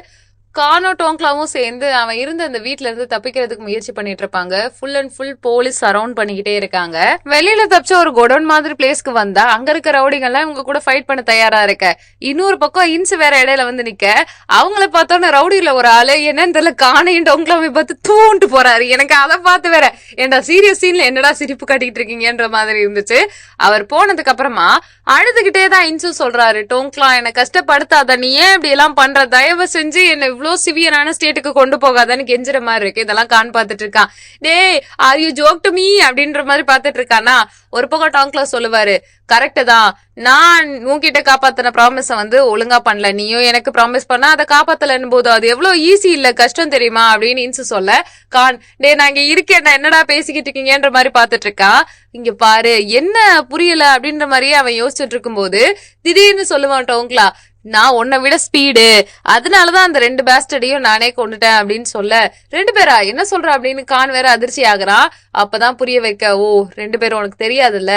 கானோ டோங்க்லாவும் சேர்ந்து அவன் இருந்த அந்த வீட்டுல இருந்து தப்பிக்கிறதுக்கு முயற்சி பண்ணிட்டு இருப்பாங்க. Full and full police surround பண்ணிக்கிட்டே இருக்காங்க. வெளியில தப்பிச்ச ஒரு கோடவுன் மாதிரி பிளேஸ்க்கு வந்தா அங்க இருக்க ரவுடிங்கெல்லாம் இவங்க கூட ஃபைட் பண்ண தயாரா இருக்க. இன்னொரு பக்கம் இன்ஸ் வேற இடையில வந்து நிக்க, அவங்கள பார்த்தோன்னு ரவுடியில ஒரு ஆளு என்னன்னு தெரியல கானையும் டோங்க்லாவையும் பார்த்து தூண்டு போறாரு. எனக்கு அதை பார்த்து வேற ஏன்டா சீரியஸ் சீன்ல என்னடா சிரிப்பு காட்டிட்டு இருக்கீங்கன்ற மாதிரி இருந்துச்சு. அவர் போனதுக்கு அப்புறமா அழுதுகிட்டே தான் இன்சு சொல்றாரு, டோங்க்லா என்ன கஷ்டப்படுத்தாத, நீ ஏன் இப்படி எல்லாம் பண்ற, தயவு செஞ்சு என்ன இவ்வளோ சிவியரான ஸ்டேட்டுக்கு கொண்டு போகாதான்னு கெஞ்சுற மாதிரி இருக்கு. இதெல்லாம் கான் பாத்துட்டு இருக்கான். டேய் are you joke to me அப்படின்ற மாதிரி பாத்துட்டு இருக்கானா. ஒரு பக்கம் டோங்க்லா சொல்லுவாரு, கரெக்ட் தான், நான் உன்கிட்ட காப்பாத்தின ப்ராமிஸ வந்து ஒழுங்கா பண்ணல, நீயும் எனக்கு ப்ராமிஸ் பண்ண அதை காப்பாத்தலன்னு போது அது எவ்வளவு ஈஸி இல்ல, கஷ்டம் தெரியுமா அப்படின்னு இன்சு சொல்ல, கான் டே நான் இங்க இருக்கேன் என்னடா பேசிக்கிட்டு இருக்கீங்கன்ற மாதிரி பாத்துட்டு இருக்கான். இங்க பாரு என்ன புரியல அப்படின்ற மாதிரியே அவன் யோசிச்சுட்டு இருக்கும் போது திடீர்னு சொல்லுவான் டோங்க்லா, நான் உன்னை விட ஸ்பீடு, அதனாலதான் அந்த 2 பேஸ்டர்டையும் நானே கொண்டுட்டேன் அப்படின்னு சொல்ல, 2 பேரா என்ன சொல்ற அப்படின்னு கான் வேற அதிர்ச்சி ஆகுறான். அப்பதான் புரிய வைக்க, ஓ 2 பேரும் உனக்கு தெரியாதுல்ல,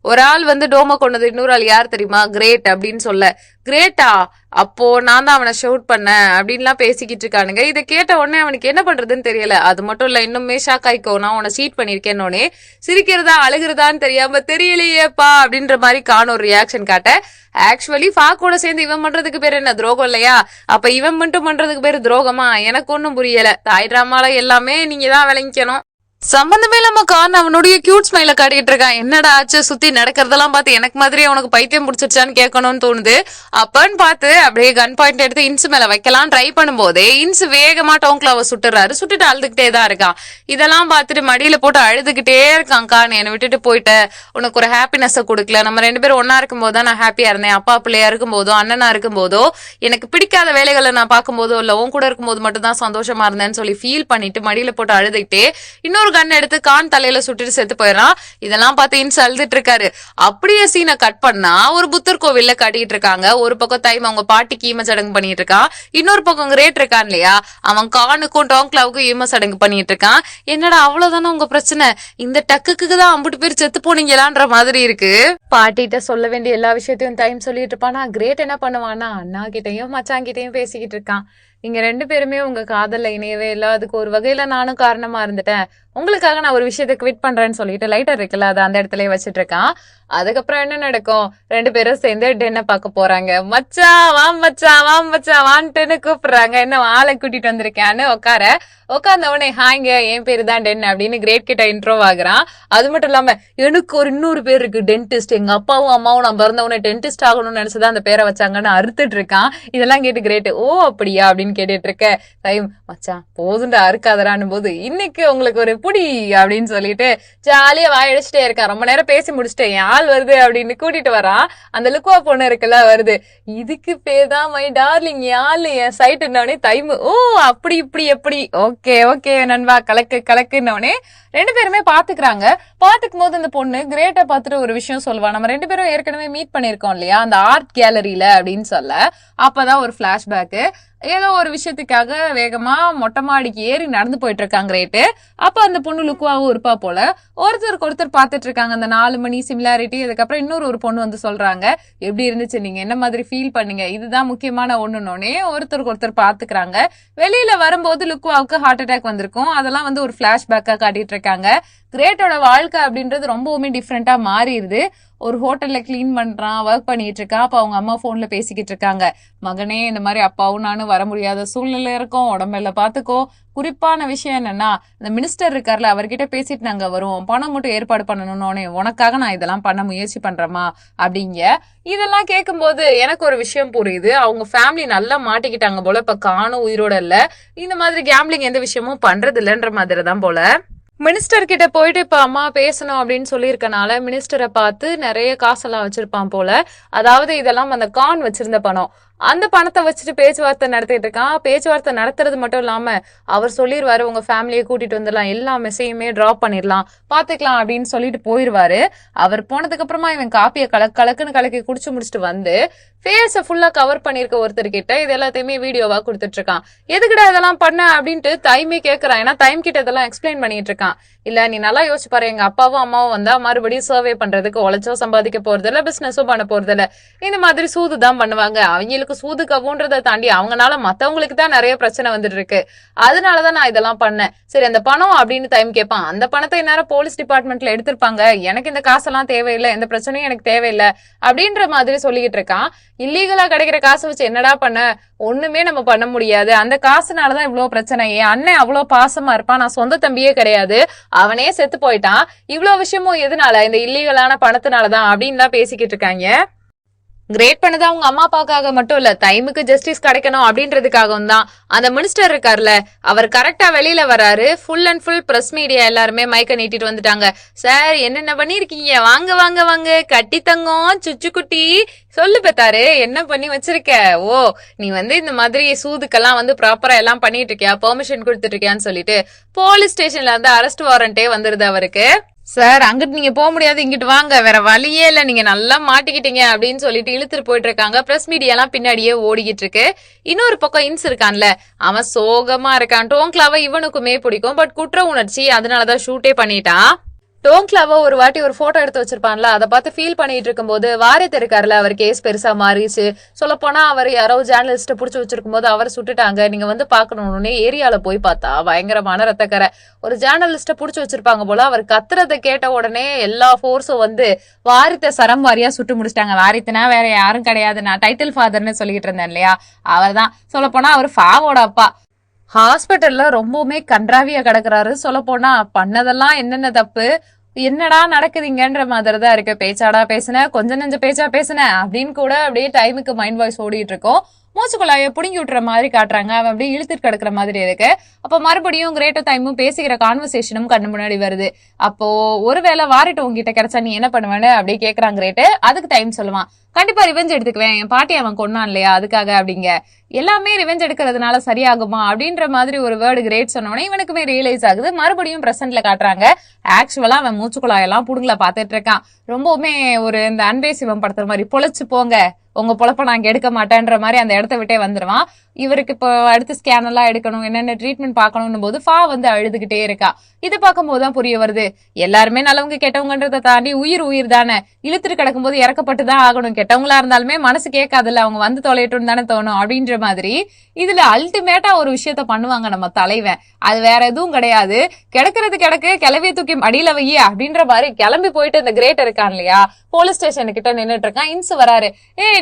ஒரு ஆள் வந்து டோம கொண்டது, இன்னொரு ஆள் யார் தெரியுமா, கிரேட் அப்படின்னு சொல்ல, கிரேட்டா அப்போ நான் தான் அவனை ஷவுட் பண்ணேன் அப்படின்லாம் பேசிக்கிட்டு இருக்கானுங்க. இதை கேட்ட உடனே அவனுக்கு என்ன பண்றதுன்னு தெரியல. அது மட்டும் இல்ல இன்னுமே ஷாக் ஆயிக்கோ, நான் உன்னை சீட் பண்ணிருக்கேன்னொடனே சிரிக்கிறதா அழுகிறதான்னு தெரியாம தெரியலையேப்பா அப்படின்ற மாதிரி கான் ஒரு ரியாக்ஷன் காட்ட, ஆக்சுவலி ஃபாக்கோட சேர்ந்து இவன் பண்றதுக்கு பேர் என்ன துரோகம் இல்லையா, அப்ப இவன் மட்டும் பண்றதுக்கு பேரு துரோகமா, எனக்கு ஒன்னும் புரியல. தாய் டிராமால எல்லாமே நீங்க தான் விளங்கிக்கணும். சம்பந்தமே இல்லாம கான் அவனுடைய கியூட் ஸ்மைல காட்டிட்டு இருக்கான். என்னடா ஆச்சு, சுத்தி நடக்கிறதெல்லாம் பார்த்து எனக்கு மாதிரியே உனக்கு பைத்தியம் பிடிச்சிருச்சான்னு கேட்கணும்னு தோணுது. அப்பன்னு பார்த்து அப்படியே கன் பாயிண்ட் எடுத்து இன்சு மேல வைக்கலாம் ட்ரை பண்ணும் போதே இன்சு வேகமா டோங்க்லாவை சுட்டுறாரு. சுட்டுட்டு அழுதுகிட்டே தான் இருக்கான். இதெல்லாம் பார்த்துட்டு மடியில போட்டு அழுதுகிட்டே இருக்கான் கான், என்னை விட்டுட்டு போயிட்ட, உனக்கு ஒரு ஹாப்பினஸ் கொடுக்கல, நம்ம 2 பேரும் ஒன்னா இருக்கும் போதுதான் நான் ஹாப்பியா இருந்தேன், அப்பா பிள்ளையா இருக்கும் போதோ அண்ணனா இருக்கும் போதோ எனக்கு பிடிக்காத வேலைகளை நான் பார்க்கும் போதோ இல்ல உன் கூட இருக்கும் போது மட்டும் தான் சந்தோஷமா இருந்தேன்னு சொல்லி ஃபீல் பண்ணிட்டு மடியில போட்டு அழுதுகிட்டே இன்னொரு கன் எடுத்து கான் தலையில சுட்டுட்டு செத்து போயிடறான். இதெல்லாம் பார்த்து இன்ஸ் அழுதுட்டு இருக்காரு. அப்படியே சீனை கட் பண்ணா ஒரு புத்தர் கோவில்ல காட்டிட்டு இருக்காங்க. ஒரு பக்கம் தைம் அவங்க பாட்டிக்கு ஈம சடங்கு பண்ணிட்டு இருக்கான், இன்னொரு பக்கம் கிரேட் இருக்கான் இல்லையா, அவன் கானுக்கும் டோங்க்லாவுக்கும் ஈம சடங்கு பண்ணிட்டு இருக்கான். என்னடா அவ்வளவுதானே உங்க பிரச்சனை, இந்த டக்குக்கு தான் அம்புட்டு பேர் செத்து போனீங்களான்ற மாதிரி இருக்கு. பாட்டிட்ட சொல்ல வேண்டிய எல்லா விஷயத்தையும் தைம் சொல்லிட்டு இருப்பானா, கிரேட் என்ன பண்ணுவானா அண்ணா கிட்டையும் மச்சான் கிட்டையும் பேசிக்கிட்டு இருக்கான். நீங்க 2 பேருமே உங்க காதல்ல இணையவே இல்ல. அதுக்கு ஒரு வகையில நானும் காரணமா இருந்துட்டேன். உங்களுக்காக நான் ஒரு விஷயத்த குவிட் பண்றேன்னு சொல்லிட்டு லைட்டர் இருக்குல்ல, அது அந்த இடத்துலயே வச்சிட்டு இருக்கான். அதுக்கப்புறம் என்ன நடக்கும்? 2 பேரும் சேர்ந்து டென்ன பார்க்க போறாங்க. மச்சான் வா மச்சான் வா மச்சான் வான்ட்டுன்னு கூப்பிடுறாங்க. என்ன ஆளை கூட்டிட்டு வந்திருக்கேன்னு உட்கார்ந்த உடனே ஹாய்ங்க என் பேரு தான் டென் அப்படின்னு கிரேட் கிட்ட இன்ட்ரோ ஆகுறான். அது மட்டும் இல்லாம எனக்கு ஒரு இன்னொரு பேர் இருக்கு டென்டிஸ்ட். எங்க அப்பாவும் அம்மாவும் நான் பிறந்தவனே டென்டிஸ்ட் ஆகணும்னு நினைச்சுதான் அந்த பேரை வச்சாங்கன்னு அறுத்துட்டு இருக்கான். இதெல்லாம் கேட்டு கிரேட் ஓ அப்படியா அப்படின்னு கேட்டுட்டு இருக்க டைம் மச்சான் போதுண்டா அறுக்காதரான்னு போது இன்னைக்கு உங்களுக்கு ஒரு புடி அப்படின்னு சொல்லிட்டு ஜாலியா வாயடிச்சுட்டே இருக்கான். ரொம்ப நேரம் பேசி முடிச்சுட்டேன் ஆள் வருது அப்படின்னு கூட்டிட்டு வரான். அந்த லுக்குவா பொண்ணு இருக்குல்ல வருது. இதுக்கு பேதான் மை டார்லிங் ஆளு என் சைட்டுன்னே டைம் ஓ அப்படி இப்படி எப்படி ஓகே ஓகே நண்பா கலக்குன்னே 2 பேருமே பாத்துக்கிறாங்க. பாத்துக்கும் போது அந்த பொண்ணு கிரேட்டை பார்த்துட்டு ஒரு விஷயம் சொல்லுவா. நம்ம 2 பேரும் ஏற்கனவே மீட் பண்ணிருக்கோம் இல்லையா அந்த ஆர்ட் கேலரியில அப்படின்னு சொல்ல. அப்பதான் ஒரு பிளாஷ்பேக். ஏதோ ஒரு விஷயத்துக்காக வேகமா மொட்டை மாடிக்கு ஏறி நடந்து போயிட்டு இருக்காங்க கிரேட்டு. அப்ப அந்த பொண்ணு லுக்குவாவும் இருப்பா போல. ஒருத்தருக்கு ஒருத்தர் பாத்துட்டு இருக்காங்க. அந்த 4 மணி சிமிலாரிட்டி. அதுக்கப்புறம் இன்னொரு பொண்ணு வந்து சொல்றாங்க எப்படி இருந்துச்சு நீங்க என்ன மாதிரி ஃபீல் பண்ணீங்க இதுதான் முக்கியமான ஒண்ணுன்னே ஒருத்தருக்கு ஒருத்தர் பாத்துக்கிறாங்க. வெளியில வரும்போது லுக்குவாவுக்கு ஹார்ட் அட்டாக் வந்திருக்கும். அதெல்லாம் வந்து ஒரு பிளாஷ்பேக்கா காட்டிட்டு இருக்காங்க. கிரேட்டோட வாழ்க்கை அப்படின்றது ரொம்பவுமே டிஃப்ரெண்டா மாறிடுது. ஒரு ஹோட்டல்ல கிளீன் பண்றான் ஒர்க் பண்ணிட்டு இருக்கான். அப்ப அவங்க அம்மா போன்ல பேசிக்கிட்டு இருக்காங்க. மகனே இந்த மாதிரி அப்பாவும் நானும் வர முடியாத சூழ்நிலை இருக்கோம் உடம்பெல்லாம் பாத்துக்கோ. குறிப்பான விஷயம் என்னன்னா இந்த மினிஸ்டர் இருக்கார்ல அவர்கிட்ட பேசிட்டு நாங்க வருவோம் பணம் மட்டும் ஏற்பாடு பண்ணணும்னு உனக்காக நான் இதெல்லாம் பண்ண முயற்சி பண்றேமா அப்படிங்க. இதெல்லாம் கேட்கும் போது எனக்கு ஒரு விஷயம் புரியுது. அவங்க ஃபேமிலி நல்லா மாட்டிக்கிட்டாங்க போல. இப்ப காணும் உயிரோட இல்ல. இந்த மாதிரி கேம்பிளிங் எந்த விஷயமும் பண்றது இல்லைன்ற மாதிரி தான் போல. மினிஸ்டர் கிட்ட போயிட்டு இப்ப அம்மா பேசணும் அப்படின்னு சொல்லியிருக்கனால மினிஸ்டரை பார்த்து நிறைய காசெல்லாம் வச்சிருப்பான் போல. அதாவது இதெல்லாம் அந்த கான் வச்சிருந்த பணம். அந்த பணத்தை வச்சுட்டு பேச்சுவார்த்தை நடத்திட்டு இருக்கான். பேச்சுவார்த்தை நடத்துறது மட்டும் இல்லாம அவர் சொல்லிடுவாரு உங்க ஃபேமிலியை கூட்டிட்டு வந்துடலாம் எல்லா மெசேஜுமே டிராப் பண்ணிடலாம் பாத்துக்கலாம் அப்படின்னு சொல்லிட்டு போயிருவாரு. அவர் போனதுக்கு அப்புறமா இவன் காப்பியை கலக்குன்னு கலக்கி குடிச்சு முடிச்சுட்டு வந்து ஃபேஸ ஃபுல்லா கவர் பண்ணிருக்க ஒருத்தர் கிட்ட இது எல்லாத்தையுமே வீடியோவா கொடுத்துட்டு இருக்கான். எதுக்கிட்ட இதெல்லாம் பண்ண அப்படின்ட்டு டைமே கேக்குறான். ஏன்னா டைம் கிட்ட இதெல்லாம் எக்ஸ்பிளைன் பண்ணிட்டு இருக்கான். இல்ல நீ நல்லா யோசிச்சு பாரு எங்க அப்பாவும் அம்மாவும் வந்தா மறுபடியும் சர்வே பண்றதுக்கு உழைச்சோ சம்பாதிக்க போறது இல்ல பிசினஸும் பண்ண போறது இல்ல. இந்த மாதிரி சூது தான் பண்ணுவாங்க. அவங்களுக்கு சூது கவுன்றதை தாண்டி அவங்கனால மத்தவங்களுக்கு தான் நிறைய பிரச்சனை வந்துட்டு இருக்கு. அதனாலதான் நான் இதெல்லாம் பண்ணேன். சரி அந்த பணம் அப்படின்னு டைம் கேட்பான். அந்த பணத்தை நேரம் போலீஸ் டிபார்ட்மெண்ட்ல எடுத்திருப்பாங்க. எனக்கு இந்த காசெல்லாம் தேவையில்லை எந்த பிரச்சனையும் எனக்கு தேவையில்லை அப்படின்ற மாதிரி சொல்லிக்கிட்டு இருக்கான். இல்லீகலா கிடைக்கிற காசை வச்சு என்னடா பண்ண ஒண்ணுமே நம்ம பண்ண முடியாது. அந்த காசுனாலதான் இவ்வளவு பிரச்சனை. என் அண்ணன் அவ்வளவு பாசமா இருப்பான். நான் சொந்த தம்பியே கிடையாது. அவனே செத்து போயிட்டான். இவ்வளவு விஷயமும் எதனால இந்த இல்லீகலான பணத்தினாலதான் அப்படின்னு தான் பேசிக்கிட்டு இருக்காங்க. கிரேட் பண்ணது அவங்க அம்மா அப்பாக்காக மட்டும் இல்ல டைமுக்கு ஜஸ்டிஸ் கிடைக்கணும் அப்படின்றதுக்காகவும் தான். அந்த மினிஸ்டர் இருக்கார்ல அவர் கரெக்டா வெளியில வராரு. Full and full press media எல்லாருமே மைக்க நீட்டிட்டு வந்துட்டாங்க. சார் என்னென்ன பண்ணிருக்கீங்க வாங்க வாங்க வாங்க கட்டி தங்கம் சுச்சுக்குட்டி சொல்லு பெத்தாரு என்ன பண்ணி வச்சிருக்க. ஓ நீ இந்த மாதிரி சூதுக்கெல்லாம் ப்ராப்பரா எல்லாம் பண்ணிட்டு இருக்கியா பெர்மிஷன் கொடுத்துட்டு இருக்கியான்னு சொல்லிட்டு போலீஸ் ஸ்டேஷன்ல அரெஸ்ட் வாரண்டே வந்துருது அவருக்கு. சார் அங்கிட்டு நீங்க போக முடியாது இங்கிட்டு வாங்க வேற வழியே இல்ல நீங்க நல்லா மாட்டிக்கிட்டீங்க அப்படின்னு சொல்லிட்டு இழுத்துட்டு போயிட்டு இருக்காங்க. பிரஸ் மீடியா எல்லாம் பின்னாடியே ஓடிக்கிட்டு இருக்கு. இன்னொரு பக்கம் இன்ஸ் இருக்கான்ல அவன் சோகமா இருக்கான். டோங்க்லாவை இவனுக்குமே பிடிக்கும். பட் குற்ற உணர்ச்சி அதனாலதான் ஷூட்டே பண்ணிட்டான். டோங்க்லாவோ ஒரு வாட்டி ஒரு போட்டோ எடுத்து வச்சிருப்பான்ல அதை பார்த்து ஃபீல் பண்ணிட்டு இருக்கும் போது வாரியத்தை இருக்காருல அவர் கேஸ் பெருசா மாறிச்சு. சொல்ல போனா அவர் யாரோ ஜேர்னலிஸ்ட புடிச்சு வச்சிருக்கும் போது அவரை சுட்டுட்டாங்க. நீங்க பாக்கணும்னு ஏரியால போய் பார்த்தா பயங்கரமான ரத்தக்கரை. ஒரு ஜேர்னலிஸ்ட புடிச்சு வச்சிருப்பாங்க போல. அவர் கத்துறதை கேட்ட உடனே எல்லா போர்ஸும் வாரியத்தை சரம் வாரியா சுட்டு முடிச்சிட்டாங்க. வாரியத்தினா வேற யாரும் கிடையாது. நான் டைட்டில் ஃபாதர்னு சொல்லிட்டு இருந்தேன் இல்லையா அவர் தான். சொல்ல போனா அவர் ஃபாவோட அப்பா. ஹாஸ்பிட்டல்ல ரொம்பவுமே கன்றாவியா கிடக்குறாரு. சொல்ல போனா பண்ணதெல்லாம் என்னென்ன தப்பு என்னடா நடக்குதுங்கன்ற மாதிரி தான் இருக்கு. பேச்சாடா பேசுன கொஞ்சம் நெஞ்ச பேச்சா பேசுன அப்படின்னு கூட அப்படியே டைமுக்கு மைண்ட் வாய்ஸ் ஓடிட்டு இருக்கோம். மூச்சுக்குள்ளாய புடுங்கி விட்டுற மாதிரி காட்டுறாங்க. அவன் அப்படியே இழுத்துட்டு கிடக்குற மாதிரி இருக்கு. அப்ப மறுபடியும் கிரேட்டர் டைமும் பேசிக்கிற கான்வர்சேஷனும் கண்ணு முன்னாடி வருது. அப்போ ஒருவேளை வாரிட்டு உங்ககிட்ட கிடைச்சா நீ என்ன பண்ணுவேன்னு அப்படியே கேக்குறான் கிரேட்டு. அதுக்கு டைம் சொல்லுவான் கண்டிப்பா ரிவெஞ்ச் எடுத்துக்குவேன் என் பாட்டி அவன் கொண்டான் இல்லையா அதுக்காக அப்படிங்க. எல்லாமே ரிவெஞ்ச் எடுக்கிறதுனால சரியாகுமா அப்படின்ற மாதிரி ஒரு வேர்டு கிரேட் சொன்னோன்னே இவனுக்குமே ரியலைஸ் ஆகுது. மறுபடியும் பிரசன்ட்ல காட்டுறாங்க. ஆக்சுவலா அவன் மூச்சுக்குழாயெல்லாம் புடுங்கல பாத்துட்டு இருக்கான். ரொம்பவுமே ஒரு இந்த அன்பே சிவம் படுத்துற மாதிரி பொழைச்சு போங்க உங்க பொழப்ப நாங்க எடுக்க மாட்டேன்ற மாதிரி அந்த இடத்த விட்டே வந்துருவான். இவருக்கு இப்போ அடுத்த ஸ்கேன் எல்லாம் எடுக்கணும், என்னென்ன ட்ரீட்மெண்ட் பார்க்கணும் போது ஃபா வந்து அழுதுகிட்டே இருக்கா. இதை பார்க்கும் போதுதான் புரிய வருது, எல்லாருமே நல்லவங்க கெட்டவங்கன்றதை தாண்டி உயிர் தானே, இழுத்துட்டு கிடக்கும் போது இறக்கப்பட்டுதான் ஆகணும். கெட்டவங்களா இருந்தாலுமே மனசு கேட்காதுல்ல, அவங்க வந்து தொலையட்டும் தானே தோணும் அப்படின்ற மாதிரி இதுல அல்டிமேட்டா ஒரு விஷயத்த பண்ணுவாங்க நம்ம தலைவன். அது வேற எதுவும் கிடையாது, கிடக்கிறது கிடக்கு, கிளவிய தூக்கி அடியில வை அப்படின்ற மாதிரி கிளம்பி போயிட்டு இந்த கிரேட் இருக்கான் இல்லையா, போலீஸ் ஸ்டேஷன் கிட்ட நின்னுட்டு இருக்கான். இன்சு வராரு,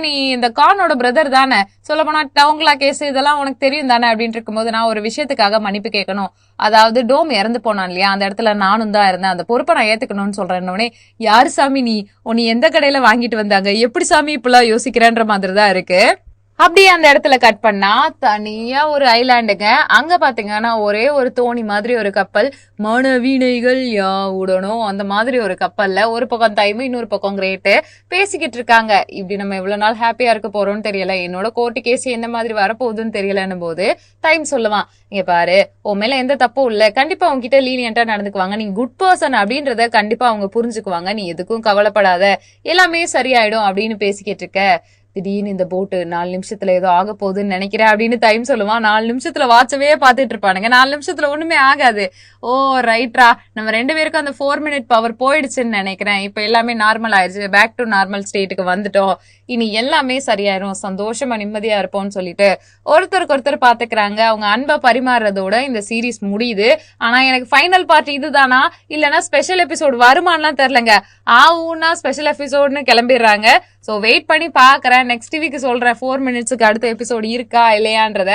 நீ இந்த கானோட பிரதர் தானே, சொல்ல போனா டவுன்லா கேஸ் இதெல்லாம் உனக்கு தெரியும் தானே அப்படின்னு இருக்கும்போது, நான் ஒரு விஷயத்துக்காக மன்னிப்பு கேட்கணும். அதாவது டோம் இறந்து போனான் இல்லையா, அந்த இடத்துல நானும் தான் இருந்தேன், அந்த பொறுப்பை நான் ஏத்துக்கணும்னு சொல்றேன்னே, யாரு சாமி நீ எந்த கடையில வாங்கிட்டு வந்தாங்க, எப்படி சாமி இப்பெல்லாம் யோசிக்கிறேன்ற மாதிரி தான் இருக்கு. அப்படியே அந்த இடத்துல கட் பண்ணா தனியா ஒரு ஐலாண்டுங்க. அங்க பாத்தீங்கன்னா ஒரே ஒரு தோணி மாதிரி ஒரு கப்பல், மனவீணைகள் யாவுடனும் அந்த மாதிரி ஒரு கப்பல்ல ஒரு பக்கம் டைம் இன்னொரு பக்கம் கிரேட்டு பேசிக்கிட்டு இருக்காங்க. இப்படி நம்ம இவ்வளவு நாள் ஹாப்பியா இருக்க போறோம்னு தெரியல, என்னோட கோர்ட்டு கேஸ் எந்த மாதிரி வரப்போகுதுன்னு தெரியலன்னும் போது டைம் சொல்லுவான், இங்க பாரு உன் மேல எந்த தப்பும் இல்ல, கண்டிப்பா உங்ககிட்ட லீனியன்ட்டா நடந்துக்குவாங்க, நீ குட் பர்சன் அப்படின்றத கண்டிப்பா அவங்க புரிஞ்சுக்குவாங்க, நீ எதுக்கும் கவலைப்படாத, எல்லாமே சரியாயிடும் அப்படின்னு பேசிக்கிட்டு இருக்க. திடீர்னு இந்த போட்டு 4 நிமிஷத்துல ஏதோ ஆக போகுதுன்னு நினைக்கிறேன் அப்படின்னு டைம் சொல்லுவான். 4 நிமிஷத்துல வாட்சவே பாத்துட்டு இருப்பானுங்க, 4 நிமிஷத்துல ஒண்ணுமே ஆகாது. ஓ ரைட்ரா, நம்ம 2 பேருக்கும் அந்த 4 மினிட் பவர் போயிடுச்சுன்னு நினைக்கிறேன், இப்ப எல்லாமே நார்மல் ஆயிடுச்சு, பேக் டு நார்மல் ஸ்டேட்டுக்கு வந்துட்டோம், இனி எல்லாமே சரியாயிரும், சந்தோஷமா நிம்மதியா இருப்போம்னு சொல்லிட்டு ஒருத்தருக்கு ஒருத்தர் பாத்துக்கிறாங்க. அவங்க அன்பை பரிமாறுறதோட இந்த சீரீஸ் முடியுது. ஆனா எனக்கு ஃபைனல் பார்ட் இதுதானா இல்லனா ஸ்பெஷல் எபிசோடு வருமானலாம் தெரியலங்க. ஆவுன்னா ஸ்பெஷல் எபிசோட்னு கிளம்பிடுறாங்க. சோ வெயிட் பண்ணி பாக்குறேன், நெக்ஸ்ட் வீக் சொல்றேன் 4 மினிட்ஸுக்கு அடுத்த எபிசோடு இருக்கா இல்லையான்றத.